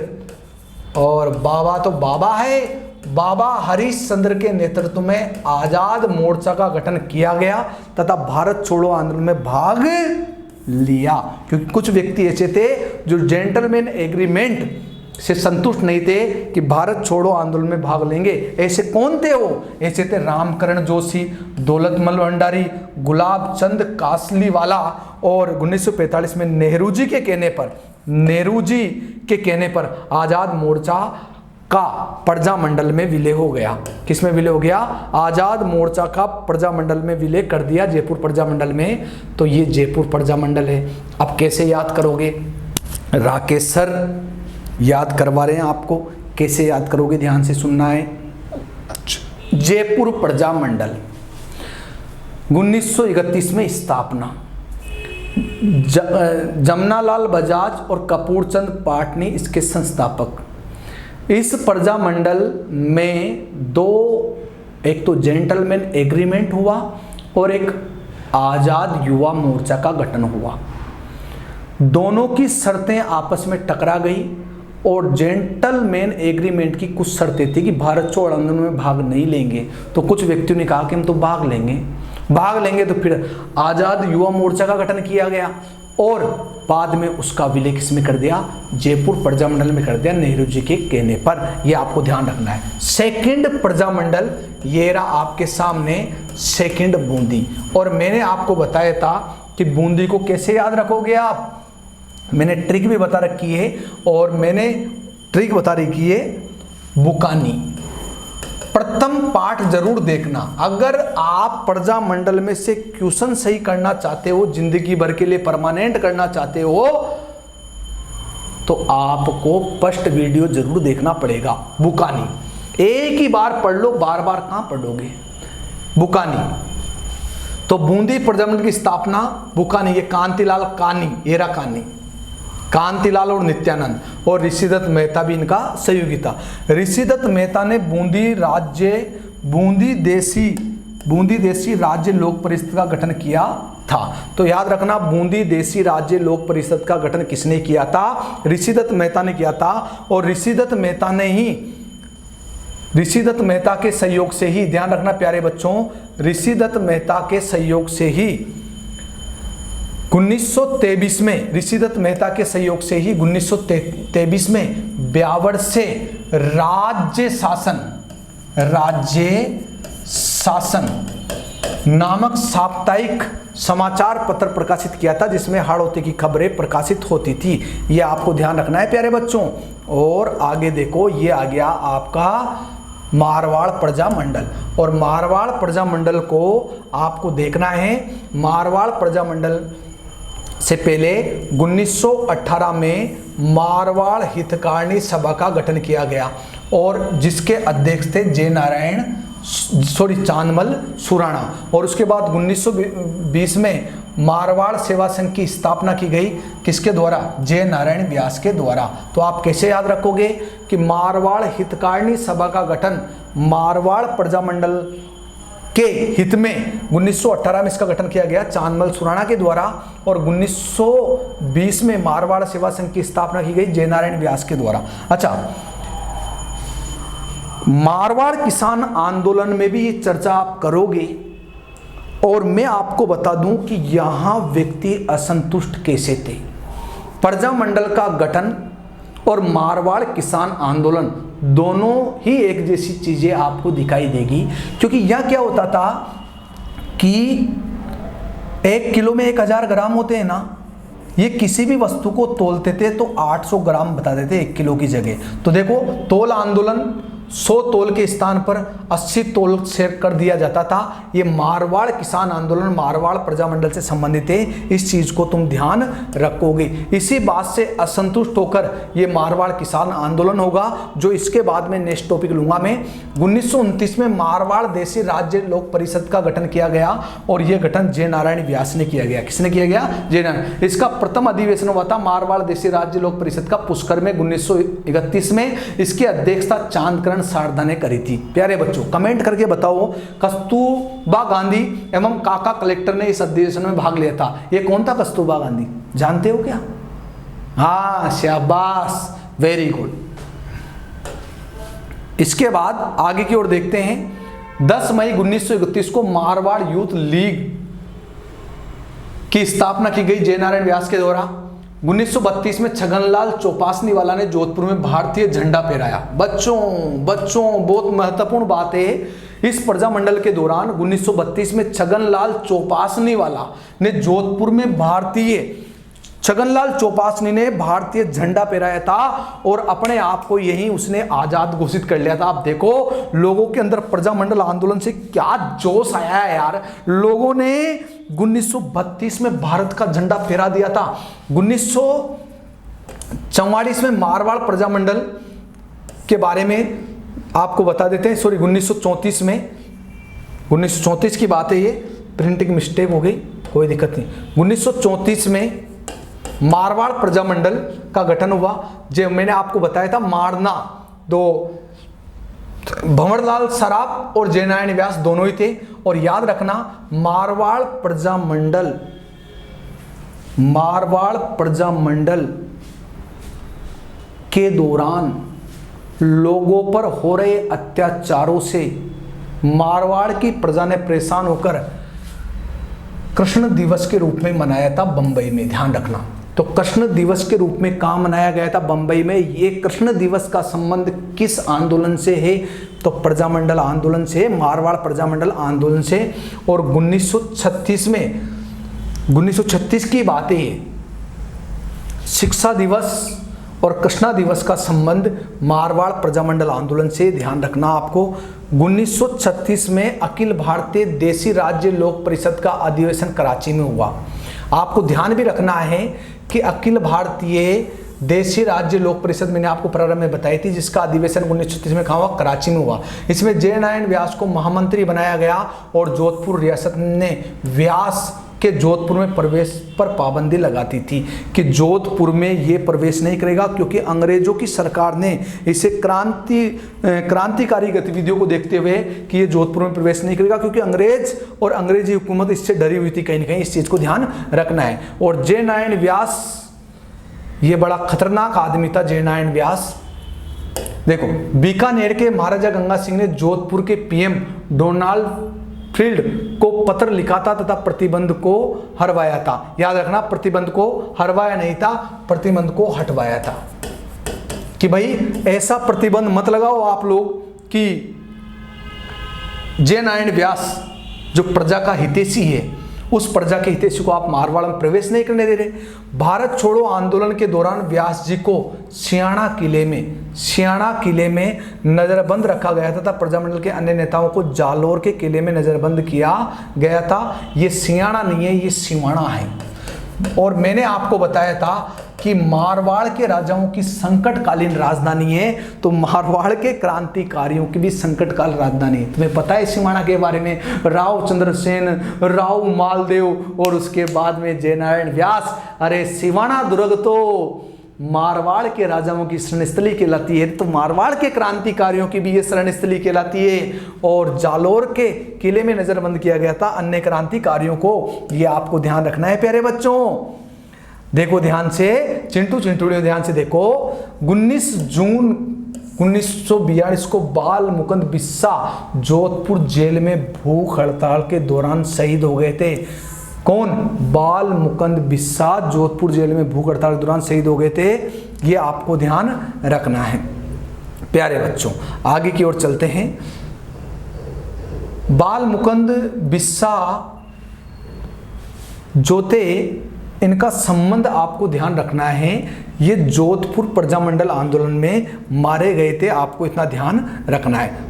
और बाबा तो बाबा है, बाबा हरीश चंद्र के नेतृत्व में आजाद मोर्चा का गठन किया गया तथा भारत छोड़ो आंदोलन में भाग लिया। क्योंकि कुछ व्यक्ति ऐसे थे जो जेंटलमैन एग्रीमेंट से संतुष्ट नहीं थे कि भारत छोड़ो आंदोलन में भाग लेंगे। ऐसे कौन थे वो? ऐसे थे रामकरण जोशी, दौलतमल भंडारी, गुलाब चंद कासलीवाला। और 1945 में नेहरू जी के कहने पर आजाद मोर्चा का प्रजामंडल में विलय हो गया। किस में विलय हो गया? आजाद मोर्चा का प्रजामंडल में विलय कर दिया, जयपुर प्रजामंडल में। तो ये जयपुर प्रजामंडल है। अब कैसे याद करोगे? राकेश सर याद करवा रहे हैं आपको, कैसे याद करोगे, ध्यान से सुनना है। जयपुर प्रजामंडल 1931 में स्थापना, जमनालाल बजाज और कपूरचंद पाटनी इसके संस्थापक। इस प्रजामंडल में एक तो जेंटलमैन एग्रीमेंट हुआ और एक आजाद युवा मोर्चा का गठन हुआ। दोनों की शर्तें आपस में टकरा गई और जेंटलमैन एग्रीमेंट की कुछ शर्तें थी कि भारत छोड़ो आंदोलन में भाग नहीं लेंगे, तो कुछ व्यक्तियों ने कहा कि हम तो भाग लेंगे। तो फिर आजाद युवा मोर्चा का गठन किया गया और बाद में उसका विलय किसमें कर दिया? जयपुर प्रजामंडल में कर दिया, नेहरू जी के कहने पर। यह आपको ध्यान रखना है। सेकंड प्रजामंडल ये रहा आपके सामने, सेकंड बूंदी। और मैंने आपको बताया था कि बूंदी को कैसे याद रखोगे आप। मैंने ट्रिक भी बता रखी है और मैंने ट्रिक बता रखी है बुकानी। प्रथम पाठ जरूर देखना। अगर आप प्रजामंडल में से क्वेश्चन सही करना चाहते हो, जिंदगी भर के लिए परमानेंट करना चाहते हो, तो आपको फर्स्ट वीडियो जरूर देखना पड़ेगा। बुकानी एक ही बार पढ़ लो, बार बार कहां पढ़ोगे? बुकानी। तो बूंदी प्रजामंडल की स्थापना बुकानी, ये कांतिलाल कानी, एरा कानी, कांतिलाल और नित्यानंद, और ऋषिदत्त मेहता भी इनका सहयोगी था। ऋषिदत्त मेहता ने बूंदी देशी राज्य लोक परिषद का गठन किया था। तो याद रखना, बूंदी देशी राज्य लोक परिषद का गठन किसने किया था? ऋषिदत्त मेहता ने किया था। और ऋषिदत्त मेहता के सहयोग से ही, ध्यान रखना प्यारे बच्चों, ऋषिदत्त मेहता के सहयोग से ही 1923 में, ऋषिदत्त मेहता के सहयोग से ही 1923 में ब्यावर से राज्य शासन नामक साप्ताहिक समाचार पत्र प्रकाशित किया था, जिसमें हाड़ौती की खबरें प्रकाशित होती थी। यह आपको ध्यान रखना है प्यारे बच्चों। और आगे देखो, ये आ गया आपका मारवाड़ प्रजामंडल। और मारवाड़ प्रजामंडल को आपको देखना है। मारवाड़ प्रजामंडल से पहले 1918 में मारवाड़ हितकारिणी सभा का गठन किया गया और जिसके अध्यक्ष थे चांदमल सुराणा। और उसके बाद 1920 में मारवाड़ सेवा संघ की स्थापना की गई, किसके द्वारा? जय नारायण व्यास के द्वारा। तो आप कैसे याद रखोगे कि मारवाड़ हितकारिणी सभा का गठन मारवाड़ प्रजामंडल के हित में 1918 में इसका गठन किया गया चांदमल सुराणा के द्वारा। और 1920 में मारवाड़ सेवा संघ की स्थापना की गई जय नारायण व्यास के द्वारा। अच्छा, मारवाड़ किसान आंदोलन में भी ये चर्चा आप करोगे। और मैं आपको बता दूं कि यहां व्यक्ति असंतुष्ट कैसे थे। प्रजामंडल का गठन और मारवाड़ किसान आंदोलन दोनों ही एक जैसी चीजें आपको दिखाई देगी, क्योंकि यह क्या होता था कि 1 किलो में 1000 ग्राम होते हैं ना, ये किसी भी वस्तु को तोलते थे तो 800 ग्राम बताते थे 1 किलो की जगह। तो देखो, तोल आंदोलन 100 तोल के स्थान पर 80 तोल से कर दिया जाता था। ये मारवाड़ किसान आंदोलन मारवाड़ प्रजामंडल से संबंधित है, इस चीज को तुम ध्यान रखोगे। इसी बात से असंतुष्ट होकर ये मारवाड़ किसान आंदोलन होगा, जो इसके बाद में नेक्स्ट टॉपिक लूंगा मैं। 1929 में मारवाड़ देशी राज्य लोक परिषद का गठन किया गया और यह गठन जय नारायण व्यास ने किया गया। किसने किया गया? जय नारायण। इसका प्रथम अधिवेशन हुआ था मारवाड़ देशी राज्य लोक परिषद का पुष्कर में 1931 में। इसकी अध्यक्षता चांदकरण शारदा ने करी थी। प्यारे बच्चों, कमेंट करके बताओ, कस्तूरबा गांधी एवं काका कलेक्टर ने इस अधिवेशन में भाग लिया था। ये कौन था कस्तूरबा गांधी, जानते हो क्या? हाँ, शाबाश, वेरी गुड। इसके बाद आगे की ओर देखते हैं। 10 मई 1931 को मारवाड़ यूथ लीग की स्थापना की गई जय नारायण व्यास के द्वारा। 1932 में छगनलाल चौपासनी वाला ने जोधपुर में भारतीय झंडा फहराया। बच्चों बहुत महत्वपूर्ण बात है। इस प्रजामंडल के दौरान 1932 में छगनलाल चौपासनी वाला ने जोधपुर में भारतीय छगनलाल चौपासनी ने भारतीय झंडा फहराया था और अपने आप को यही उसने आजाद घोषित कर लिया था। आप देखो लोगों के अंदर प्रजामंडल आंदोलन से क्या जोश आया है यार। लोगों ने 1932 में भारत का झंडा फहरा दिया था। 1944 में मारवाड़ प्रजामंडल के बारे में आपको बता देते हैं। सॉरी 1934 में, 1934 की बात है, ये प्रिंटिंग मिस्टेक हो गई, कोई दिक्कत नहीं। 1934 में मारवाड़ प्रजामंडल का गठन हुआ। जो मैंने आपको बताया था मारना, दो भंवरलाल सराफ और जयनारायण व्यास दोनों ही थे। और याद रखना मारवाड़ प्रजामंडल के दौरान लोगों पर हो रहे अत्याचारों से मारवाड़ की प्रजा ने परेशान होकर कृष्ण दिवस के रूप में मनाया था बंबई में। ध्यान रखना, तो कृष्ण दिवस के रूप में कहाँ मनाया गया था? बंबई में। ये कृष्ण दिवस का संबंध किस आंदोलन से है? तो प्रजामंडल आंदोलन से, मारवाड़ प्रजामंडल आंदोलन से। और 1936 की बात है। शिक्षा दिवस और कृष्णा दिवस का संबंध मारवाड़ प्रजामंडल आंदोलन से। ध्यान रखना आपको। 1936 में अखिल भारतीय देशी राज्य लोक परिषद का अधिवेशन कराची में हुआ। आपको ध्यान भी रखना है कि अखिल भारतीय देशी राज्य लोक परिषद मैंने आपको प्रारंभ में बताई थी, जिसका अधिवेशन 1936 में कहाँ हुआ? कराची में हुआ। इसमें जयनारायण व्यास को महामंत्री बनाया गया और जोधपुर रियासत ने व्यास के जोधपुर में प्रवेश पर पाबंदी लगाती थी कि जोधपुर में ये प्रवेश नहीं करेगा, क्योंकि अंग्रेजों की सरकार ने इसे क्रांतिकारी गतिविधियों को देखते हुए कि ये जोधपुर में प्रवेश नहीं करेगा, क्योंकि अंग्रेज और अंग्रेजी हुकूमत इससे डरी हुई थी। कहीं ना कहीं इस चीज़ को ध्यान रखना है। और जयनारायण व्यास ये बड़ा खतरनाक आदमी था। जयनारायण व्यास देखो, बीकानेर के महाराजा गंगा सिंह ने जोधपुर के पीएम डोनाल्ड फील्ड को पत्र लिखा था तथा प्रतिबंध को हटवाया था। याद रखना, प्रतिबंध को हटवाया नहीं था, प्रतिबंध को हटवाया था कि भाई ऐसा प्रतिबंध मत लगाओ आप लोग कि जयनारायण व्यास जो प्रजा का हितैषी है, उस प्रजा के हितैषी को आप मारवाड़ में प्रवेश नहीं करने दे रहे। भारत छोड़ो आंदोलन के दौरान व्यास जी को सियाणा किले में नजरबंद रखा गया था। प्रजामंडल के अन्य नेताओं को जालोर के किले में नजरबंद किया गया था। ये सियाणा नहीं है, ये सिवाना है। और मैंने आपको बताया था कि मारवाड़ के राजाओं की संकटकालीन राजधानी है, तो मारवाड़ के क्रांतिकारियों की भी संकटकाल राजधानी है। तुम्हें पता है सिवाना के बारे में? राव चंद्रसेन, राव मालदेव और उसके बाद में जयनारायण व्यास। अरे सिवाना दुर्ग तो मारवाड़ के राजाओं की शरणस्थली कहलाती है, तो मारवाड़ के क्रांतिकारियों की भी ये शरणस्थली कहलाती है। और जालोर के किले में नजरबंद किया गया था अन्य क्रांतिकारियों को। ये आपको ध्यान रखना है प्यारे बच्चों। देखो ध्यान से, चिंटूड़ियों ध्यान से देखो। 19 जून 1942 को बाल मुकुंद बिस्सा जोधपुर जेल में भूख हड़ताल के दौरान शहीद हो गए थे। कौन? बाल मुकुंद बिस्सा जोधपुर जेल में भूख हड़ताल के दौरान शहीद हो गए थे। ये आपको ध्यान रखना है प्यारे बच्चों। आगे की ओर चलते हैं। बाल मुकुंद बिस्सा जो थे, इनका संबंध आपको ध्यान रखना है। ये जोधपुर प्रजामंडल आंदोलन में मारे गए थे, आपको इतना ध्यान रखना है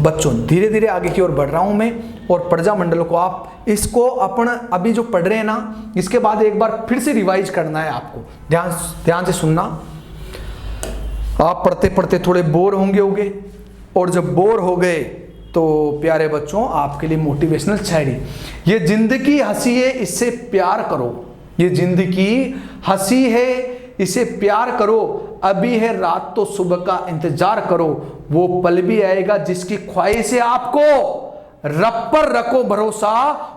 बच्चों। धीरे धीरे आगे की ओर बढ़ रहा हूं मैं। और प्रजामंडल को आप इसको अपन अभी जो पढ़ रहे हैं ना, इसके बाद एक बार फिर से रिवाइज करना है आपको। ध्यान से सुनना। आप पढ़ते पढ़ते थोड़े बोर होंगे और जब बोर हो गए तो प्यारे बच्चों आपके लिए मोटिवेशनल शायरी। ये जिंदगी हंसी है, इससे प्यार करो। ये जिंदगी हंसी है, इसे प्यार करो। अभी है रात तो सुबह का इंतजार करो। वो पल भी आएगा जिसकी ख्वाहिश है आपको। रब पर रखो भरोसा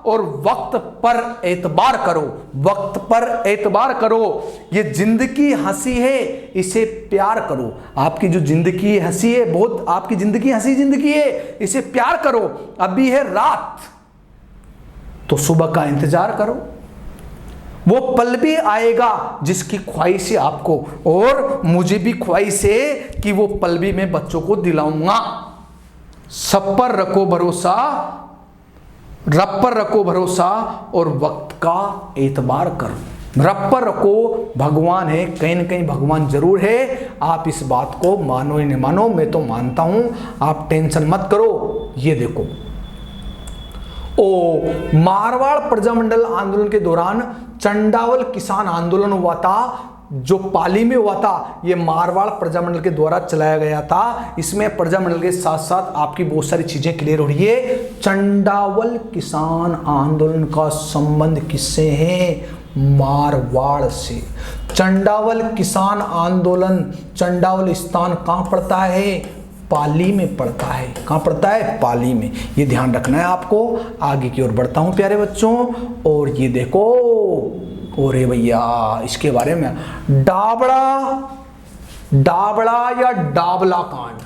और वक्त पर एतबार करो। वक्त पर एतबार करो। ये जिंदगी हंसी है, इसे प्यार करो। आपकी जो जिंदगी हंसी है, बहुत आपकी जिंदगी हंसी जिंदगी है, इसे प्यार करो। अभी है रात तो सुबह का इंतजार करो। वो पल भी आएगा जिसकी ख्वाहिश है आपको, और मुझे भी ख्वाहिश है कि वो पल भी मैं बच्चों को दिलाऊंगा। सब पर रखो भरोसा, रब पर रखो भरोसा और वक्त का एतबार करो। रप्पर को भगवान है, कहीं ना कहीं भगवान जरूर है। आप इस बात को मानो या नहीं मानो, मैं तो मानता हूं, आप टेंशन मत करो। ये देखो, मारवाड़ प्रजामंडल आंदोलन के दौरान चंडावल किसान आंदोलन हुआ था, जो पाली में हुआ था, ये मारवाड़ प्रजामंडल के द्वारा चलाया गया था। इसमें प्रजामंडल के साथ साथ आपकी बहुत सारी चीजें क्लियर हो रही है। चंडावल किसान आंदोलन का संबंध किससे है? मारवाड़ से। चंडावल किसान आंदोलन, चंडावल स्थान कहां पड़ता है? पाली में पड़ता है। कहां पड़ता है? पाली में। ये ध्यान रखना है आपको। आगे की ओर बढ़ता हूं प्यारे बच्चों, और ये देखो, अरे भैया इसके बारे में, डाबड़ा या डाबला कांड,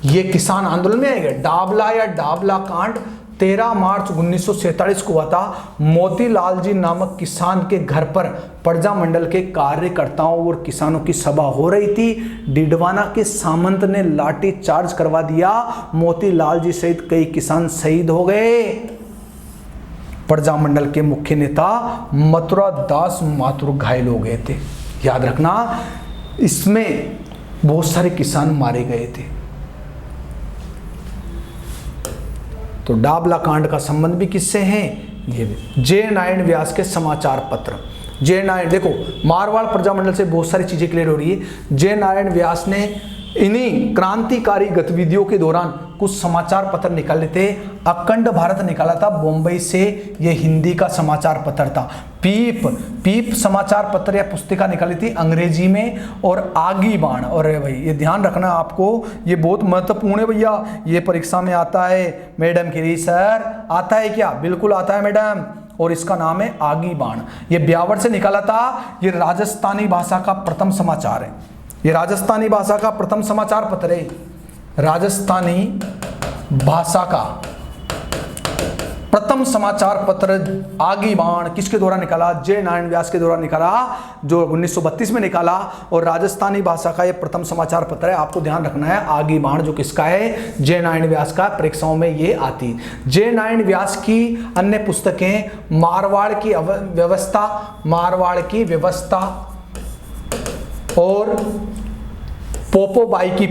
ये किसान आंदोलन में आएगा। डाबला या डाबला कांड 13 मार्च 1947 को हुआ था। मोतीलाल जी नामक किसान के घर पर प्रजामंडल के कार्यकर्ताओं और किसानों की सभा हो रही थी। डिडवाना के सामंत ने लाठी चार्ज करवा दिया। मोतीलाल जी सहित कई किसान शहीद हो गए। प्रजामंडल के मुख्य नेता मथुरा दास माथुर घायल हो गए थे। याद रखना, इसमें बहुत सारे किसान मारे गए थे। तो डाबला कांड का संबंध भी किससे है? ये भी जे नारायण व्यास के समाचार पत्र। जे नारायण, देखो मारवाड़ प्रजामंडल से बहुत सारी चीजें क्लियर हो रही है। जे नारायण व्यास ने इन्हीं क्रांतिकारी गतिविधियों के दौरान कुछ समाचार पत्र निकाले थे। अखंड भारत निकाला था बॉम्बे से, यह हिंदी का समाचार पत्र था। पीप समाचार पत्र या पुस्तिका निकाली थी अंग्रेजी में, और आगी बाण। और भाई ये ध्यान रखना आपको, ये बहुत महत्वपूर्ण है भैया, ये परीक्षा में आता है। मैडम कह रही सर आता है क्या? बिल्कुल आता है मैडम, और इसका नाम है आगी बाण। ये ब्यावर से निकाला था। ये राजस्थानी भाषा का प्रथम समाचार है। ये राजस्थानी भाषा का प्रथम समाचार पत्र है। राजस्थानी भाषा का प्रथम समाचार पत्र आगी बाण किसके द्वारा निकाला? जे नारायण व्यास के द्वारा निकाला, जो 1932 में निकाला। और राजस्थानी भाषा का यह प्रथम समाचार पत्र है। आपको ध्यान रखना है, आगी बाण जो किसका है? जे नारायण व्यास का। परीक्षाओं में ये आती। जे नारायण व्यास की अन्य पुस्तकें मारवाड़ की व्यवस्था, मारवाड़ की व्यवस्था, और पोपोबाई की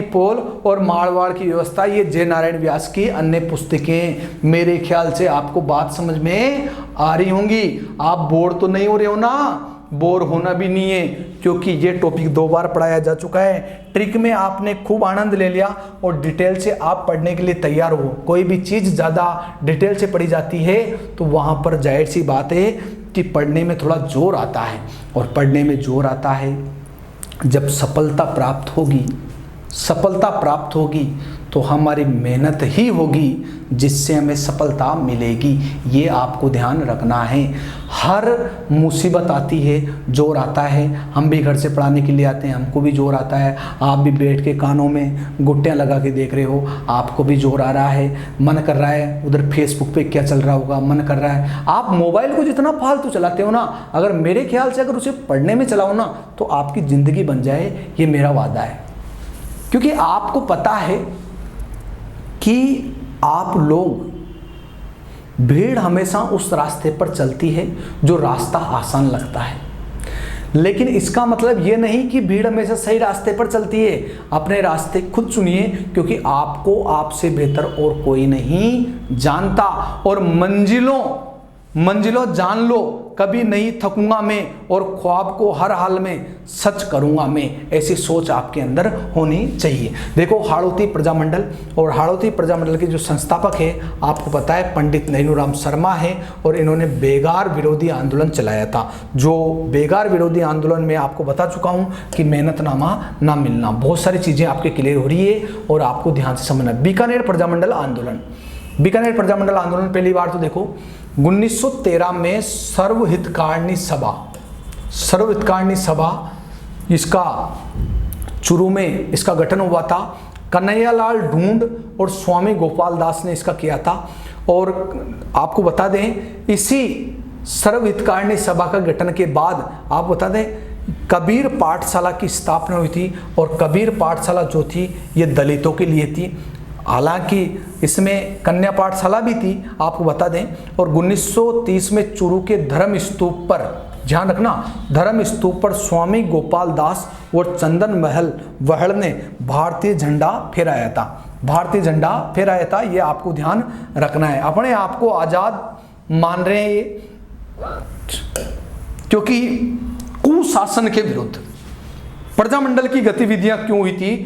पोल और मारवाड़ की व्यवस्था, ये जय नारायण व्यास की अन्य पुस्तकें। मेरे ख्याल से आपको बात समझ में आ रही होंगी। आप बोर तो नहीं हो रहे हो ना? बोर होना भी नहीं है, क्योंकि ये टॉपिक 2 बार पढ़ाया जा चुका है। ट्रिक में आपने खूब आनंद ले लिया, और डिटेल से आप पढ़ने के लिए तैयार हो। कोई भी चीज़ ज़्यादा डिटेल से पढ़ी जाती है तो वहाँ पर जाहिर सी बात है कि पढ़ने में थोड़ा जोर आता है। और पढ़ने में जोर आता है जब सफलता प्राप्त होगी तो हमारी मेहनत ही होगी जिससे हमें सफलता मिलेगी। ये आपको ध्यान रखना है। हर मुसीबत आती है, जोर आता है। हम भी घर से पढ़ाने के लिए आते हैं, हमको भी जोर आता है। आप भी बैठ के कानों में गुट्टियाँ लगा के देख रहे हो, आपको भी जोर आ रहा है। मन कर रहा है उधर फेसबुक पे क्या चल रहा होगा, मन कर रहा है। आप मोबाइल को जितना फालतू चलाते हो ना, अगर मेरे ख्याल से अगर उसे पढ़ने में चलाओ ना तो आपकी ज़िंदगी बन जाए, ये मेरा वादा है। क्योंकि आपको पता है कि आप लोग, भीड़ हमेशा उस रास्ते पर चलती है जो रास्ता आसान लगता है, लेकिन इसका मतलब ये नहीं कि भीड़ हमेशा सही रास्ते पर चलती है। अपने रास्ते खुद चुनिए, क्योंकि आपको आपसे बेहतर और कोई नहीं जानता। और मंजिलों जान लो, कभी नहीं थकूंगा मैं, और ख्वाब को हर हाल में सच करूंगा मैं। ऐसी सोच आपके अंदर होनी चाहिए। देखो हाड़ौती प्रजामंडल, और हाड़ौती प्रजामंडल के जो संस्थापक है आपको पता है पंडित नैनूराम शर्मा है, और इन्होंने बेगार विरोधी आंदोलन चलाया था। जो बेगार विरोधी आंदोलन में आपको बता चुका हूँ कि मेहनतनामा ना मिलना, बहुत सारी चीज़ें आपके क्लियर हो रही है और आपको ध्यान से समझना। बीकानेर प्रजामंडल आंदोलन, बीकानेर प्रजामंडल आंदोलन पहली बार तो देखो 1913 में सर्वहितकारिणी सभा इसका चुरू में इसका गठन हुआ था। कन्हैयालाल ढूंढ और स्वामी गोपाल दास ने इसका किया था। और आपको बता दें, इसी सर्वहितकारिणी सभा का गठन के बाद आप बता दें कबीर पाठशाला की स्थापना हुई थी। और कबीर पाठशाला जो थी ये दलितों के लिए थी। हालांकि इसमें कन्या पाठशाला भी थी, आपको बता दें। और 1930 में चूरू के धर्म स्तूप पर, ध्यान रखना, धर्म स्तूप पर स्वामी गोपाल दास और चंदन महल वहड़ ने भारतीय झंडा फहराया था। भारतीय झंडा फहराया था, ये आपको ध्यान रखना है। अपने आप को आजाद मान रहे हैं ये, क्योंकि कुशासन के विरुद्ध प्रजामंडल की गतिविधियां क्यों हुई थी?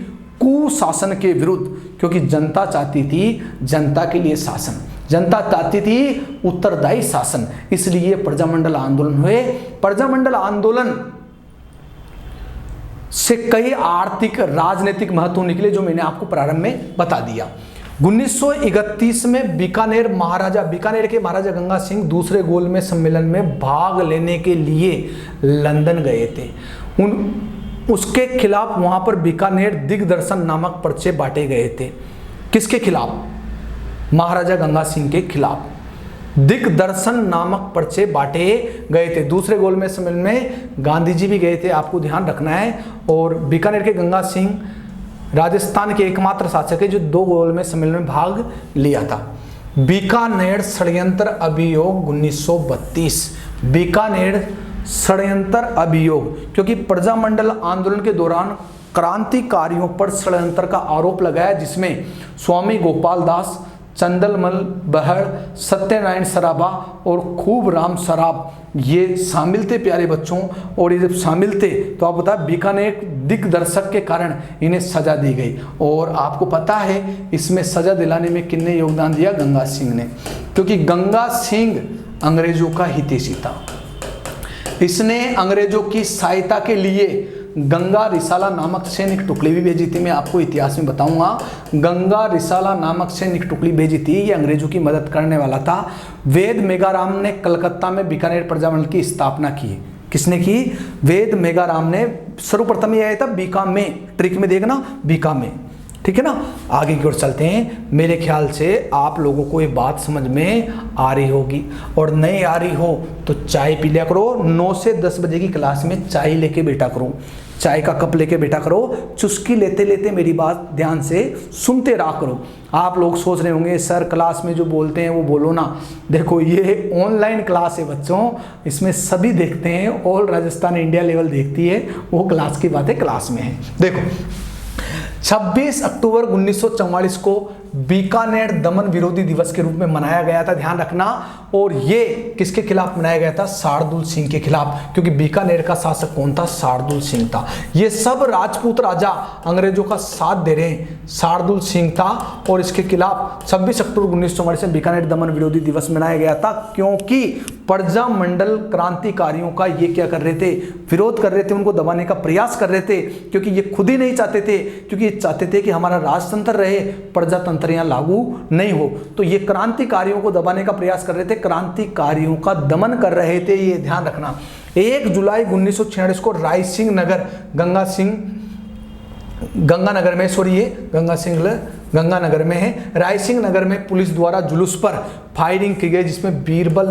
कुशासन के विरुद्ध, क्योंकि जनता चाहती थी जनता के लिए शासन, जनता चाहती थी उत्तरदायी शासन, इसलिए प्रजामंडल आंदोलन हुए। प्रजामंडल आंदोलन से कई आर्थिक राजनीतिक महत्व निकले, जो मैंने आपको प्रारंभ में बता दिया। 1931 में बीकानेर के महाराजा गंगा सिंह दूसरे गोलमेज सम्मेलन में भाग लेने के लिए लंदन गए थे। उसके खिलाफ वहां पर बीकानेर दिग्दर्शन नामक पर्चे बांटे गए थे। किसके खिलाफ? महाराजा गंगा सिंह के खिलाफ दिग्दर्शन नामक पर्चे बांटे गए थे। दूसरे गोलमेज सम्मेलन में गांधी जी भी गए थे, आपको ध्यान रखना है। और बीकानेर के गंगा सिंह राजस्थान के एकमात्र शासक है जो 2 गोलमेज सम्मेलन में भाग लिया था। बीकानेर षड्यंत्र अभियोग 1932, बीकानेर षड्यंत्र अभियोग, क्योंकि प्रजामंडल आंदोलन के दौरान क्रांतिकारियों पर षड्यंत्र का आरोप लगाया, जिसमें स्वामी गोपाल दास, चंदनमल बहड़, सत्यनारायण सराबा और खूब राम सराब ये शामिल थे प्यारे बच्चों। और ये जब शामिल थे तो आप बता, बीकानेर दिग्दर्शक के कारण इन्हें सजा दी गई। और आपको पता है इसमें सजा दिलाने में किसने योगदान दिया? गंगा सिंह ने, क्योंकि गंगा सिंह अंग्रेजों का हितैषी था। इसने अंग्रेजों की सहायता के लिए गंगा रिसाला नामक सैनिक टुकड़ी भी भेजी थी। मैं आपको इतिहास में बताऊंगा, गंगा रिसाला नामक सैनिक टुकड़ी भेजी थी, ये अंग्रेजों की मदद करने वाला था। वेद मेघाराम ने कलकत्ता में बीकानेर प्रजामंडल की स्थापना की। किसने की? वेद मेघाराम ने। सर्वप्रथम ये आया था बीकाम में, ट्रिक में देखना, बीकाम में, ठीक है ना। आगे की ओर चलते हैं। मेरे ख्याल से आप लोगों को ये बात समझ में आ रही होगी, और नहीं आ रही हो तो चाय पी लिया करो। 9 से 10 बजे की क्लास में चाय लेके बैठा करो, चाय का कप लेके बैठा करो, चुस्की लेते लेते मेरी बात ध्यान से सुनते रहा करो। आप लोग सोच रहे होंगे सर क्लास में जो बोलते हैं वो बोलो ना। देखो ये ऑनलाइन क्लास है बच्चों, इसमें सभी देखते हैं, ऑल राजस्थान इंडिया लेवल देखती है, वो क्लास की बातें क्लास में है। देखो 26 अक्टूबर 1944 को बीकानेर दमन विरोधी दिवस के रूप में मनाया गया था, ध्यान रखना। और ये किसके खिलाफ मनाया गया था? शार्दुल सिंह के खिलाफ, क्योंकि बीकानेर का शासक कौन था? शार्दुल सिंह था। ये सब राजपूत राजा अंग्रेजों का साथ दे रहे हैं, शार्दुल सिंह था। और इसके खिलाफ 26 अक्टूबर 1944 में बीकानेर दमन विरोधी दिवस मनाया गया था, क्योंकि प्रजामंडल क्रांतिकारियों का ये क्या कर रहे थे? विरोध कर रहे थे, उनको दबाने का प्रयास कर रहे थे, क्योंकि ये खुद ही नहीं चाहते थे, क्योंकि ये चाहते थे कि हमारा राजतंत्र रहे, प्रजातंत्र यहाँ लागू नहीं हो। तो ये क्रांतिकारियों को दबाने का प्रयास कर रहे थे, क्रांतिकारियों का दमन कर रहे थे, ये ध्यान रखना। 1 जुलाई 1946 को रायसिंह नगर गंगानगर में है, रायसिंह नगर में पुलिस द्वारा जुलूस पर फायरिंग की गई, जिसमें बीरबल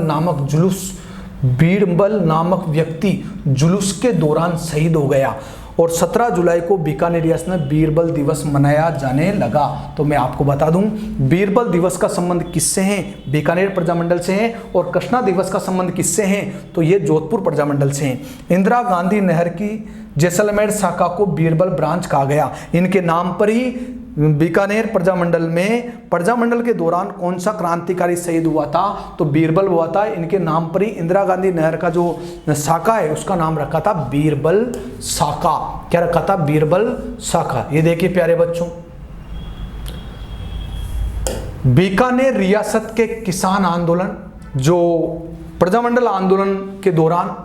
नामक व्यक्ति जुलूस के दौरान शहीद हो गया। और 17 जुलाई को बीकानेर रियासत में बीरबल दिवस मनाया जाने लगा। तो मैं आपको बता दूं, बीरबल दिवस का संबंध किससे है? बीकानेर प्रजामंडल से है। और कृष्णा दिवस का संबंध किससे है? तो ये जोधपुर प्रजामंडल से है। इंदिरा गांधी नहर की जैसलमेर शाखा को बीरबल ब्रांच कहा गया। इनके नाम पर ही बीकानेर प्रजामंडल के दौरान कौन सा क्रांतिकारी शहीद हुआ था? तो बीरबल हुआ था। इनके नाम पर ही इंदिरा गांधी नहर का जो शाखा है उसका नाम रखा था बीरबल शाखा। क्या रखा था? बीरबल शाखा। ये देखिए प्यारे बच्चों, बीकानेर रियासत के किसान आंदोलन, जो प्रजामंडल आंदोलन के दौरान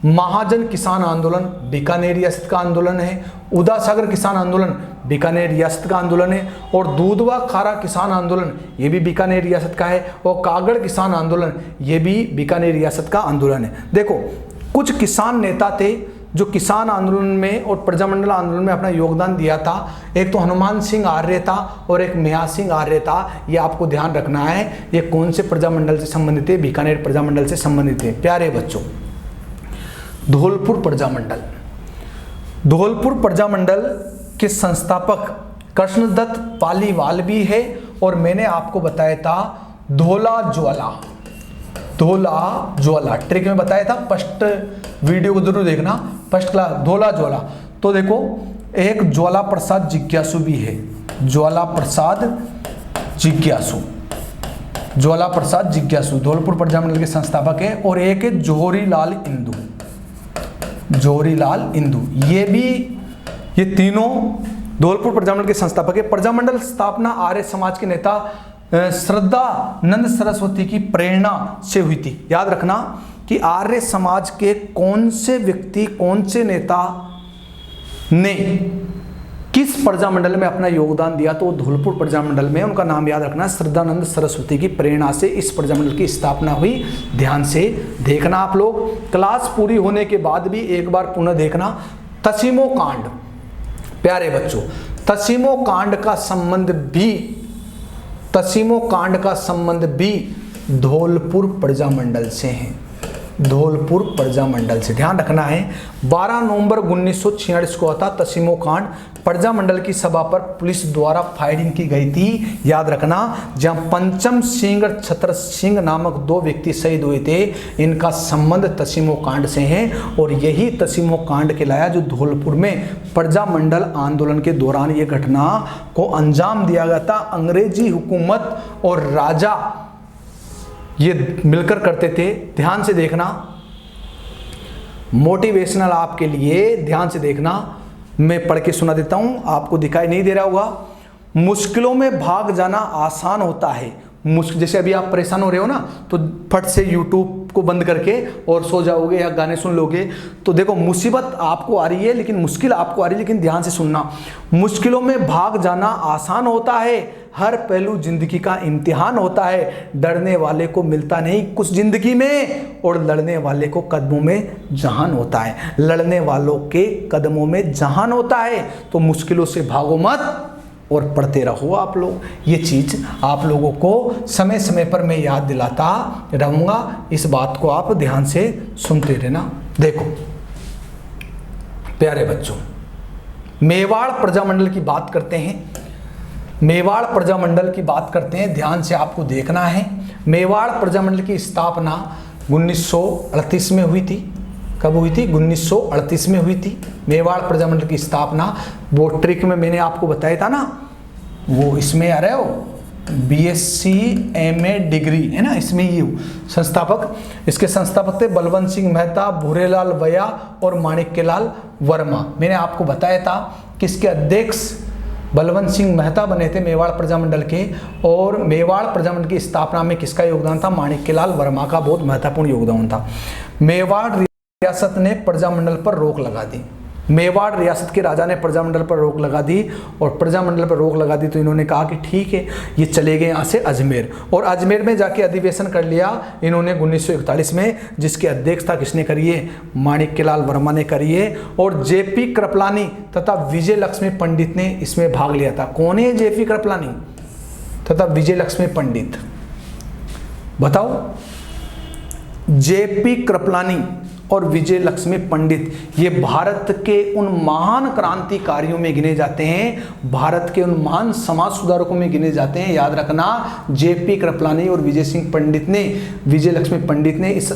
महाजन किसान आंदोलन बीकानेर रियासत का आंदोलन है, उदा सागर किसान आंदोलन बीकानेर रियासत का आंदोलन है, और दूधवा खारा किसान आंदोलन ये भी बीकानेर रियासत का है, और कागड़ किसान आंदोलन ये भी बीकानेर रियासत का आंदोलन है। देखो कुछ किसान नेता थे जो किसान आंदोलन में और प्रजामंडल आंदोलन में अपना योगदान दिया था। एक तो हनुमान सिंह आर्य था और एक मियाँ सिंह आर्य था। ये आपको ध्यान रखना है। ये कौन से प्रजामंडल से संबंधित है? बीकानेर प्रजामंडल से संबंधित है प्यारे बच्चों। धौलपुर प्रजामंडल के संस्थापक कृष्णदत्त पालीवाल भी है, और मैंने आपको बताया था धोला ज्वाला, धोला ज्वाला ट्रिक में बताया था, फर्स्ट वीडियो को जरूर देखना, फर्स्ट क्लास धोला ज्वाला। तो देखो एक ज्वाला प्रसाद जिज्ञासु भी है, ज्वाला प्रसाद जिज्ञासु, ज्वाला प्रसाद जिज्ञासु धौलपुर प्रजामंडल के संस्थापक है, और एक है जौहरीलाल इंदू, जौहरीलाल इंदू, ये तीनों धौलपुर प्रजामंडल के संस्थापक है। प्रजामंडल स्थापना आर्य समाज के नेता श्रद्धानंद सरस्वती की प्रेरणा से हुई थी। याद रखना कि आर्य समाज के कौन से व्यक्ति, कौन से नेता ने किस प्रजामंडल में अपना योगदान दिया, तो धौलपुर प्रजामंडल में उनका नाम याद रखना, श्रद्धानंद सरस्वती की प्रेरणा से इस प्रजामंडल की स्थापना हुई। ध्यान से देखना आप लोग, क्लास पूरी होने के बाद भी एक बार पुनः देखना। तसीमो कांड, प्यारे बच्चों, तसीमो कांड का संबंध भी धौलपुर प्रजामंडल से है, धौलपुर प्रजामंडल से। ध्यान रखना है 12 नवंबर 1946 को था तसीमो कांड, प्रजामंडल की सभा पर पुलिस द्वारा फायरिंग की गई थी। याद रखना, जहां पंचम सिंह और छत्र सिंह नामक 2 व्यक्ति शहीद हुए थे, इनका संबंध तसीमो कांड से है, और यही तसीमो कांड कहलाया जो धौलपुर में प्रजामंडल आंदोलन के दौरान ये घटना को अंजाम दिया गया था। अंग्रेजी हुकूमत और राजा ये मिलकर करते थे। ध्यान से देखना, मोटिवेशनल आपके लिए, ध्यान से देखना, मैं पढ़ के सुना देता हूं, आपको दिखाई नहीं दे रहा होगा। मुश्किलों में भाग जाना आसान होता है, जैसे अभी आप परेशान हो रहे हो ना, तो फट से यूट्यूब को बंद करके और सो जाओगे या गाने सुन लोगे। तो देखो मुसीबत आपको आ रही है, लेकिन मुश्किल आपको आ रही है, लेकिन ध्यान से सुनना। मुश्किलों में भाग जाना आसान होता है, हर पहलू जिंदगी का इम्तिहान होता है, डरने वाले को मिलता नहीं कुछ जिंदगी में, और लड़ने वाले को कदमों में जहान होता है, लड़ने वालों के कदमों में जहान होता है। तो मुश्किलों से भागो मत और पढ़ते रहो आप लोग। ये चीज़ आप लोगों को समय समय पर मैं याद दिलाता रहूँगा, इस बात को आप ध्यान से सुनते रहना। देखो प्यारे बच्चों, मेवाड़ प्रजामंडल की बात करते हैं, मेवाड़ प्रजामंडल की बात करते हैं, ध्यान से आपको देखना है। मेवाड़ प्रजामंडल की स्थापना 1938 में हुई थी। कब हुई थी? 1938 में हुई थी मेवाड़ प्रजामंडल की स्थापना। वो ट्रिक में मैंने आपको बताया था ना, वो इसमें आ रहे हो BSc MA डिग्री है ना, इसमें ये संस्थापक, इसके संस्थापक थे बलवंत सिंह मेहता, भूरेलाल वया और माणिक्यलाल वर्मा। मैंने आपको बताया था कि इसके अध्यक्ष बलवंत सिंह मेहता बने थे मेवाड़ प्रजामंडल के, और मेवाड़ प्रजामंडल की स्थापना में किसका योगदान था? माणिक्यलाल वर्मा का बहुत महत्वपूर्ण योगदान था। मेवाड़ रियासत ने प्रजामंडल पर रोक लगा दी, मेवाड़ रियासत के राजा ने प्रजामंडल पर रोक लगा दी, और प्रजामंडल पर रोक लगा दी तो इन्होंने कहा कि ठीक है, ये चले गए यहाँ से अजमेर, और अजमेर में जाके अधिवेशन कर लिया इन्होंने 1941 में, जिसके अध्यक्ष था किसने करिए? माणिक्यलाल वर्मा ने करिए, और JP कृपलानी तथा विजय लक्ष्मी पंडित ने इसमें भाग लिया था। कौन है JP कृपलानी तथा विजय लक्ष्मी पंडित? बताओ। JP कृपलानी और विजय लक्ष्मी पंडित ये भारत के उन महान क्रांतिकारियों में गिने जाते हैं, भारत के उन महान समाज सुधारकों में गिने जाते हैं। याद रखना, JP कृपलानी और विजय सिंह पंडित ने, विजय लक्ष्मी पंडित ने इस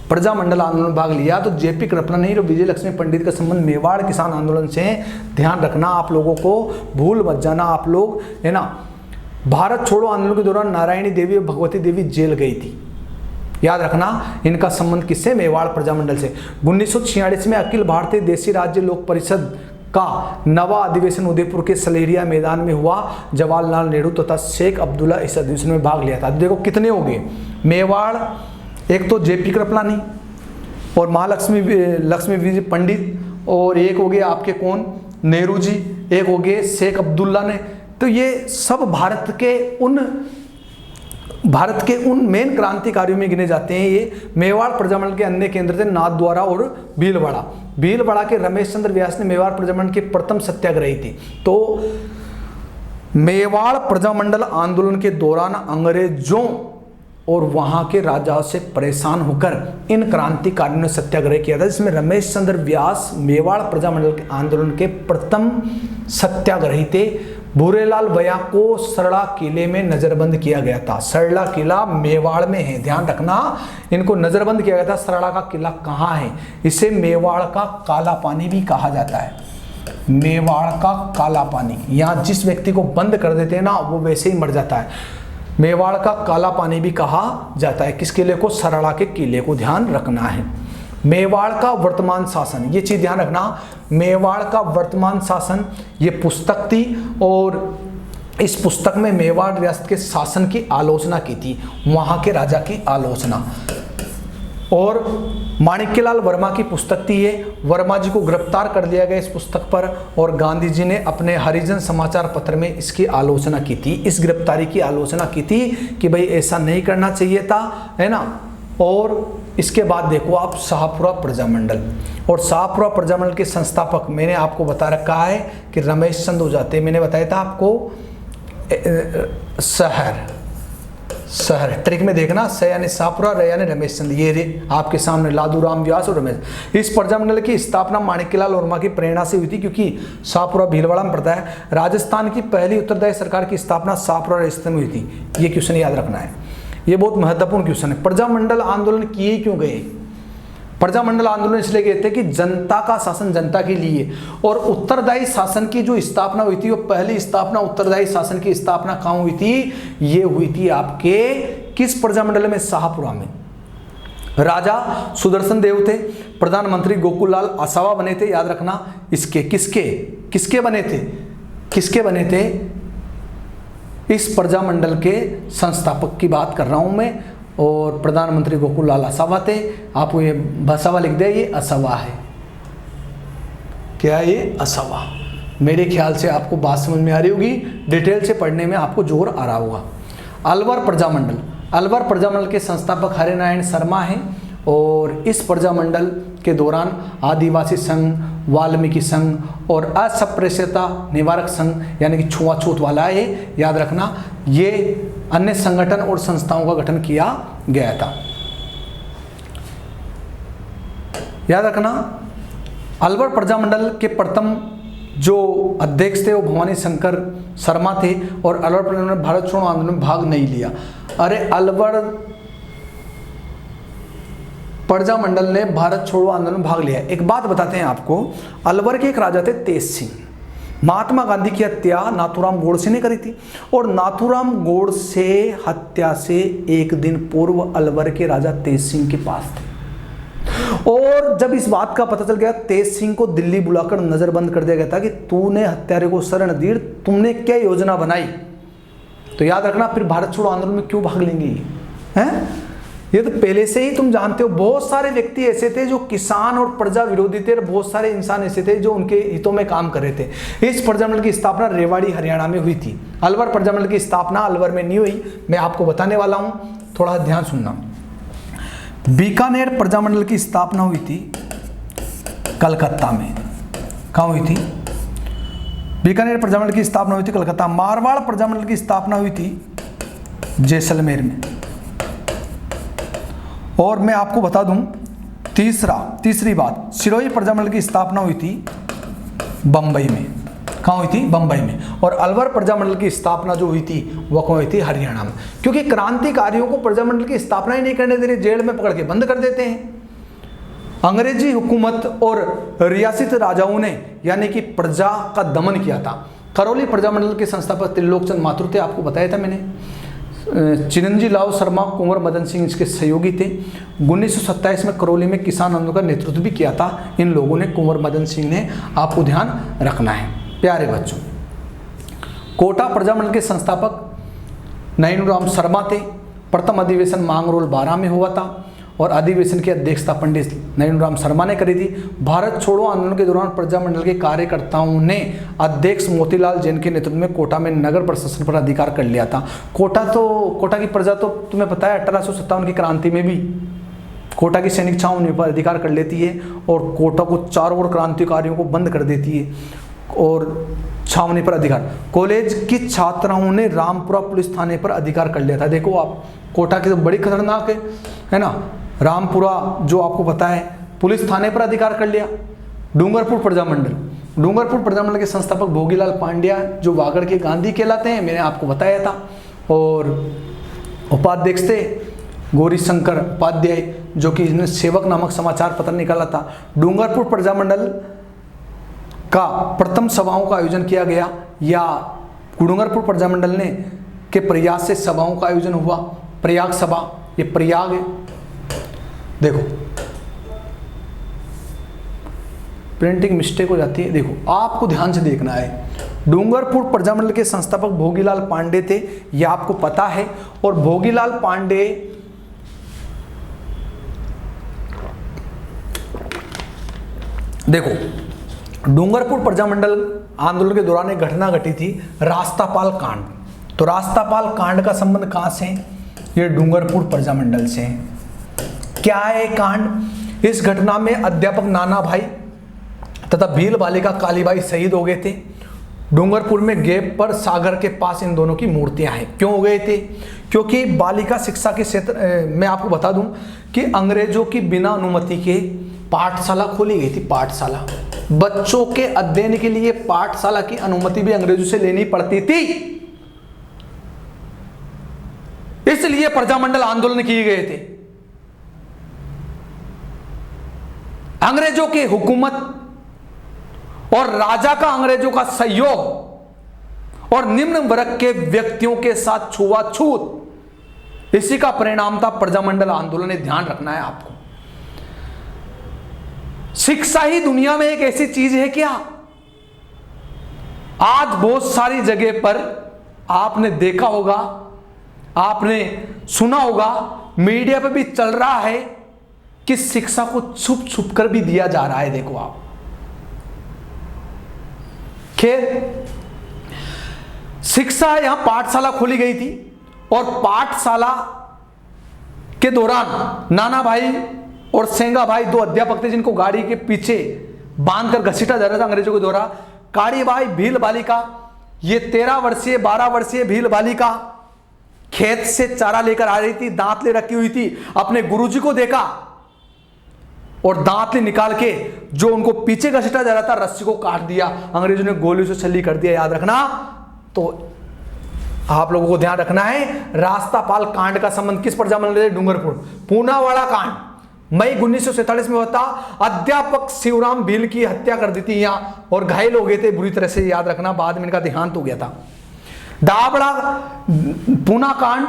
प्रजामंडल आंदोलन में भाग लिया। तो JP कृपलानी और विजय लक्ष्मी पंडित का संबंध मेवाड़ किसान आंदोलन से है। ध्यान रखना, आप लोगों को भूल मत जाना आप लोग, है ना। भारत छोड़ो आंदोलन के दौरान नारायणी देवी और भगवती देवी जेल गई थी। याद रखना, इनका संबंध किससे? मेवाड़ प्रजामंडल से। 1946 में अखिल भारतीय देशी राज्य लोक परिषद का नवा अधिवेशन उदयपुर के सलेरिया मैदान में हुआ। जवाहरलाल नेहरू तथा शेख अब्दुल्ला इस अधिवेशन में भाग लिया था। देखो कितने हो गए मेवाड़, एक तो JP कृपलानी और महालक्ष्मी लक्ष्मी विजय पंडित, और एक हो गए आपके कौन? नेहरू जी, एक हो गए शेख अब्दुल्ला ने। तो ये सब भारत के उन मेन क्रांतिकारियों में गिने जाते हैं। ये मेवाड़ प्रजामंडल के अन्य केंद्र थे नाथद्वारा और भीलवाड़ा के रमेश चंद्र व्यास ने मेवाड़ प्रजामंडल के प्रथम सत्याग्रही थे। तो मेवाड़ प्रजामंडल आंदोलन के दौरान अंग्रेजों और वहां के राजाओं से परेशान होकर इन क्रांतिकारियों ने सत्याग्रह किया था, जिसमें रमेश चंद्र व्यास मेवाड़ प्रजामंडल के आंदोलन के प्रथम सत्याग्रही थे। भूरेलाल भैया को सरला किले में नजरबंद किया गया था। सरला किला मेवाड़ में है, ध्यान रखना, इनको नजरबंद किया गया था। सरला का किला कहाँ है? इसे मेवाड़ का काला पानी भी कहा जाता है। मेवाड़ का काला पानी, यहाँ जिस व्यक्ति को बंद कर देते हैं ना वो वैसे ही मर जाता है। मेवाड़ का काला पानी भी कहा जाता है। किस किले को? सरला के किले को ध्यान रखना है। मेवाड़ का वर्तमान शासन, ये चीज ध्यान रखना, मेवाड़ का वर्तमान शासन, ये पुस्तक थी और इस पुस्तक में मेवाड़ रियासत के शासन की आलोचना की थी, वहां के राजा की आलोचना। और माणिक्यलाल वर्मा की पुस्तक थी ये। वर्मा जी को गिरफ्तार कर लिया गया इस पुस्तक पर और गांधी जी ने अपने हरिजन समाचार पत्र में इसकी आलोचना की थी, इस गिरफ्तारी की आलोचना की थी कि भाई ऐसा नहीं करना चाहिए था, है ना। और इसके बाद देखो आप शाहपुरा प्रजामंडल, और शाहपुरा प्रजामंडल के संस्थापक मैंने आपको बता रखा है कि रमेश चंद हो जाते। मैंने बताया था आपको शहर ट्रिक में देखना, स यानी शाहपुरा, र यानी रमेश चंद, ये रे आपके सामने लादू राम व्यास और रमेश। इस प्रजामंडल की स्थापना माणिक्यलाल वर्मा की प्रेरणा से हुई थी, क्योंकि शाहपुरा भीलवाड़ा में पड़ता है। राजस्थान की पहली उत्तरदायी सरकार की स्थापना शाहपुरा राजस्थान में हुई थी। ये क्वेश्चन याद रखना है, ये बहुत महत्वपूर्ण क्वेश्चन है। प्रजामंडल आंदोलन किए क्यों गए? प्रजामंडल आंदोलन इसलिए गए थे कि जनता का शासन जनता के लिए, और उत्तरदायी शासन की जो स्थापना हुई थी, वो पहली स्थापना उत्तरदायी शासन की स्थापना कहाँ हुई थी? ये हुई थी आपके किस प्रजामंडल में? शाहपुरा में। राजा सुदर्शन देव थे, प्रधानमंत्री गोकुललाल आसावा बने थे, याद रखना। इसके किसके बने थे? किसके बने थे? इस प्रजामंडल के संस्थापक की बात कर रहा हूं मैं, और प्रधानमंत्री गोकुललाल आसावा थे। आपको ये बसावा लिख दे, ये असावा है। क्या है ये? असावा। मेरे ख्याल से आपको बात समझ में आ रही होगी, डिटेल से पढ़ने में आपको जोर आ रहा होगा। अलवर प्रजामंडल, अलवर प्रजामंडल के संस्थापक हरिनारायण शर्मा हैं, और इस प्रजामंडल के दौरान आदिवासी संघ, वाल्मीकि संघ और अस्पृश्यता निवारक संघ यानी कि छुआछूत वाला है, याद रखना, ये अन्य संगठन और संस्थाओं का गठन किया गया था। याद रखना, अलवर प्रजामंडल के प्रथम जो अध्यक्ष थे वो भवानी शंकर शर्मा थे, और अलवर प्रजामंडल ने भारत छोड़ो आंदोलन में भाग नहीं लिया। अरे अलवर प्रजामंडल ने भारत छोड़ो आंदोलन में भाग लिया। एक बात बताते हैं आपको, अलवर के एक राजा थे तेज सिंह। महात्मा गांधी की हत्या नाथूराम गोडसे ने करी थी, और नाथूराम गोडसे हत्या से एक दिन पूर्व अलवर के राजा तेज सिंह के पास थे। और जब इस बात का पता चल गया, तेज सिंह को दिल्ली बुलाकर नजरबंद कर दिया गया था कि तूने हत्यारे को शरण दी, तुमने क्या योजना बनाई। तो याद रखना, फिर भारत छोड़ो आंदोलन में क्यों भाग लेंगे हैं? ये तो पहले से ही तुम जानते हो। बहुत सारे व्यक्ति ऐसे थे जो किसान और प्रजा विरोधी थे, और बहुत सारे इंसान ऐसे थे जो उनके हितों में काम कर रहे थे। इस प्रजामंडल की स्थापना रेवाड़ी हरियाणा में हुई थी। अलवर प्रजामंडल की स्थापना अलवर में नहीं हुई, मैं आपको बताने वाला हूं, थोड़ा ध्यान सुनना। बीकानेर प्रजामंडल की स्थापना हुई थी कलकत्ता में। कहाँ हुई थी? बीकानेर प्रजामंडल की स्थापना हुई थी कलकत्ता। मारवाड़ प्रजामंडल की स्थापना हुई थी जैसलमेर में। और मैं आपको बता दूं, तीसरी बात, सिरोही प्रजामंडल की स्थापना हुई थी बंबई में। कहाँ हुई थी? बंबई में। और अलवर प्रजामंडल की स्थापना जो हुई थी वह कहाँ हुई थी? हरियाणा में। क्योंकि क्रांतिकारियों को प्रजामंडल की स्थापना ही नहीं करने दे रहे, जेल में पकड़ के बंद कर देते हैं। अंग्रेजी हुकूमत और रियासती राजाओं ने यानी कि प्रजा का दमन किया था। करौली प्रजामंडल के संस्थापक त्रिलोक चंद माथुर थे, आपको बताया था मैंने। चिरंजी लाल शर्मा, कुंवर मदन सिंह इसके सहयोगी थे। 1927 में करौली में किसान आंदोलन का नेतृत्व भी किया था इन लोगों ने, कुंवर मदन सिंह ने, आपको ध्यान रखना है प्यारे बच्चों। कोटा प्रजामंडल के संस्थापक नैनूराम शर्मा थे। प्रथम अधिवेशन मांगरोल 12 में हुआ था, और अधिवेशन की अध्यक्षता पंडित नैनूराम शर्मा ने करी थी। भारत छोड़ो आंदोलन के दौरान प्रजामंडल के कार्यकर्ताओं ने अध्यक्ष मोतीलाल जैन के नेतृत्व में कोटा में नगर प्रशासन पर अधिकार कर लिया था। कोटा की प्रजा तो तुम्हें पता है 1857 की क्रांति में भी कोटा की सैनिक छावनी पर अधिकार कर लेती है, और कोटा को चारों ओर क्रांतिकारियों को बंद कर देती है, और छावनी पर अधिकार। कॉलेज की छात्राओं ने रामपुरा पुलिस थाने पर अधिकार कर लिया था। देखो आप, कोटा की तो बड़ी खतरनाक है ना। रामपुरा जो आपको पता है, पुलिस थाने पर अधिकार कर लिया। डूंगरपुर प्रजामंडल, डूंगरपुर प्रजामंडल के संस्थापक भोगीलाल पांड्या जो वागड़ के गांधी कहलाते हैं, मैंने आपको बताया था। और उपाध्यक्ष थे गौरीशंकर उपाध्याय, जो कि इसने सेवक नामक समाचार पत्र निकाला था। डूंगरपुर प्रजामंडल का प्रथम सभाओं का आयोजन किया गया, या डूंगरपुर प्रजामंडल ने के प्रयास से सभाओं का आयोजन हुआ। प्रयाग सभा, ये प्रयाग है, देखो प्रिंटिंग मिस्टेक हो जाती है, देखो आपको ध्यान से देखना है। डूंगरपुर प्रजामंडल के संस्थापक भोगीलाल पांडे थे, ये आपको पता है। और भोगीलाल पांडे देखो, डूंगरपुर प्रजामंडल आंदोलन के दौरान एक घटना घटी थी, रास्तापाल कांड। तो रास्तापाल कांड का संबंध कहां से? ये डूंगरपुर प्रजामंडल से है। क्या है कांड? इस घटना में अध्यापक नाना भाई तथा भील बालिका कालीबाई शहीद हो गए थे। डूंगरपुर में गेप पर सागर के पास इन दोनों की मूर्तियां हैं। क्यों हो गए थे? क्योंकि बालिका शिक्षा के क्षेत्र मैं आपको बता दूं कि अंग्रेजों की बिना अनुमति के पाठशाला खोली गई थी। पाठशाला, बच्चों के अध्ययन के लिए पाठशाला की अनुमति भी अंग्रेजों से लेनी पड़ती थी, इसलिए प्रजामंडल आंदोलन किए गए थे। अंग्रेजों की हुकूमत और राजा का अंग्रेजों का सहयोग और निम्न वर्ग के व्यक्तियों के साथ छुआछूत, इसी का परिणाम था प्रजामंडल आंदोलन। ध्यान रखना है आपको। शिक्षा ही दुनिया में एक ऐसी चीज है क्या? आज बहुत सारी जगह पर आपने देखा होगा, आपने सुना होगा, मीडिया पे भी चल रहा है कि शिक्षा को छुप छुप कर भी दिया जा रहा है। देखो आप, खैर शिक्षा, यहां पाठशाला खोली गई थी और पाठशाला के दौरान नाना भाई और सेंगा भाई दो अध्यापक थे, जिनको गाड़ी के पीछे बांधकर घसीटा जा रहा था अंग्रेजों के द्वारा। कालीबाई भील बालिका, ये 13 वर्षीय 12 वर्षीय भील बालिका खेत से चारा लेकर आ रही थी, दांत ले रखी हुई थी। अपने गुरुजी को देखा और दांत ले निकाल के जो उनको पीछे घसीटा जा रहा था, रस्सी को काट दिया। अंग्रेजों ने गोली से छल्ली कर दिया, याद रखना। तो आप लोगों को ध्यान रखना है, रास्तापाल कांड का संबंध किस प्रजामंडल से? डूंगरपुर। पूनावाड़ा कांड मई 1947 में होता। अध्यापक शिवराम भील की हत्या कर दी थी यहां और घायल हो गए थे बुरी तरह से, याद रखना। बाद में इनका देहांत हो गया था। दाबड़ा पूना कांड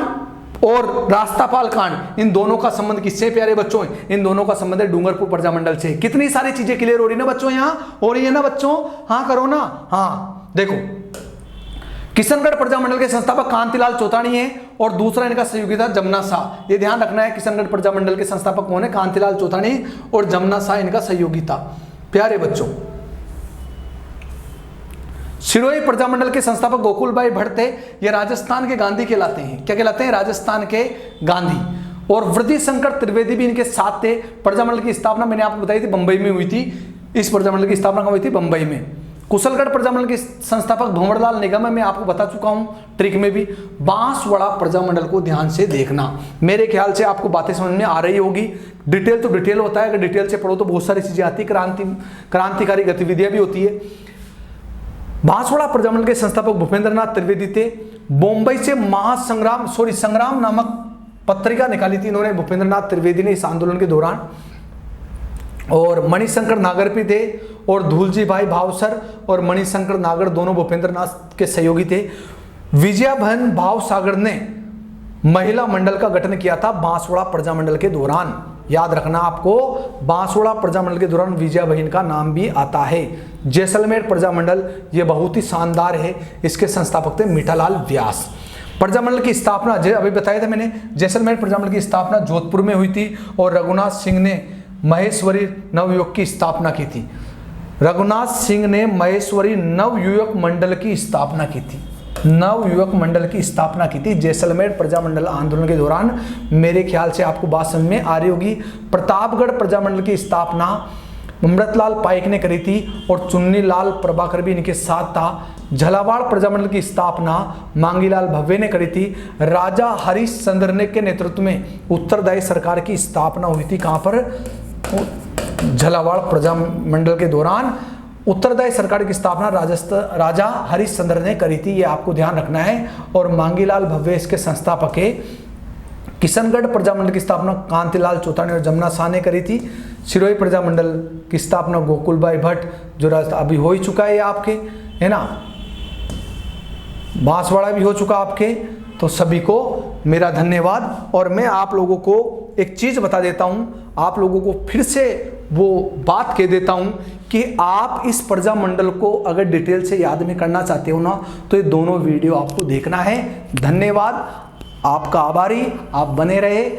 और रास्तापाल कांड, इन दोनों का संबंध किससे प्यारे बच्चों? इन दोनों का संबंध है डूंगरपुर प्रजामंडल से। कितनी सारी चीजें क्लियर हो रही ना बच्चों? यहां हो रही है ना बच्चों? हाँ करो ना। हाँ देखो, किशनगढ़ प्रजामंडल के संस्थापक कांतिलाल चौतानी है और दूसरा इनका सहयोगी था जमुना शाह। ये ध्यान रखना है, किशनगढ़ प्रजामंडल के संस्थापक कौन है? कांतिलाल चौतानी और जमुना शाह इनका सहयोगी था। प्यारे बच्चों, सिरोही प्रजामंडल के संस्थापक गोकुल भाई भट्ट थे। ये राजस्थान के गांधी कहलाते हैं। क्या कहलाते हैं? राजस्थान के गांधी। और वृद्धि शंकर त्रिवेदी भी इनके साथ थे। प्रजामंडल की स्थापना मैंने आपको बताई थी बंबई में हुई थी। इस प्रजामंडल की स्थापना हुई थी बंबई में। कुशलगढ़ प्रजामंडल के संस्थापक भंवरलाल निगम है, मैं आपको बता चुका हूं ट्रिक में भी। बांसवाड़ा प्रजामंडल को ध्यान से देखना, मेरे ख्याल से आपको बातें समझ में आ रही होगी। डिटेल तो डिटेल होता है, अगर डिटेल से पढ़ो तो बहुत सारी चीजें आती, क्रांतिकारी गतिविधियां भी होती है। बांसवाड़ा प्रजामंडल के संस्थापक भूपेंद्रनाथ त्रिवेदी थे। बॉम्बई से संग्राम नामक पत्रिका निकाली थी इन्होंने, भूपेंद्रनाथ त्रिवेदी ने, इस आंदोलन के दौरान। और मणिशंकर नागर भी थे और धूलजी भाई भावसर और मणिशंकर नागर दोनों भूपेंद्रनाथ के सहयोगी थे। विजया बहन भावसागर ने महिला मंडल का गठन किया था बांसवाड़ा प्रजामंडल के दौरान। याद रखना आपको, बांसवाड़ा प्रजामंडल के दौरान विजया बहन का नाम भी आता है। जैसलमेर प्रजामंडल, ये बहुत ही शानदार है, इसके संस्थापक थे मीठालाल व्यास। प्रजामंडल की स्थापना अभी बताया था मैंने, जैसलमेर प्रजामंडल की स्थापना जोधपुर में हुई थी और रघुनाथ सिंह ने महेश्वरी नवयुवक की स्थापना की थी। रघुनाथ सिंह ने महेश्वरी नवयुवक मंडल की स्थापना की थी। नवयुवक मंडल की स्थापना की थी जैसलमेर प्रजामंडल आंदोलन के दौरान। मेरे ख्याल से आपको बात समझ में आ रही होगी। प्रतापगढ़ प्रजामंडल की स्थापना अमृतलाल पाइक ने करी थी और चुन्नीलाल प्रभाकर भी इनके साथ था। झालावाड़ प्रजामंडल की स्थापना मांगीलाल भव्य ने करी थी। राजा हरिश्चंद्र ने के नेतृत्व में उत्तरदायी सरकार की स्थापना हुई थी। कहां पर? झालावाड़ प्रजामंडल के दौरान। उत्तरदायी सरकार की स्थापना राजा हरिश्चंद्र ने करी थी, ये आपको ध्यान रखना है। और मांगीलाल भव्य इसके संस्थापक है। किशनगढ़ प्रजामंडल की स्थापना कांतिलाल चौतानी और जमुना शाह ने करी थी। सिरोही प्रजामंडल की स्थापना गोकुलभाई भट्ट, जो अभी हो ही चुका है आपके, है ना। बांसवाड़ा भी हो चुका आपके। तो सभी को मेरा धन्यवाद। और मैं आप लोगों को एक चीज बता देता हूं, आप लोगों को फिर से वो बात कह देता हूं कि आप इस प्रजामंडल को अगर डिटेल से याद में करना चाहते हो ना, तो ये दोनों वीडियो आपको देखना है। धन्यवाद, आपका आभारी, आप बने रहे।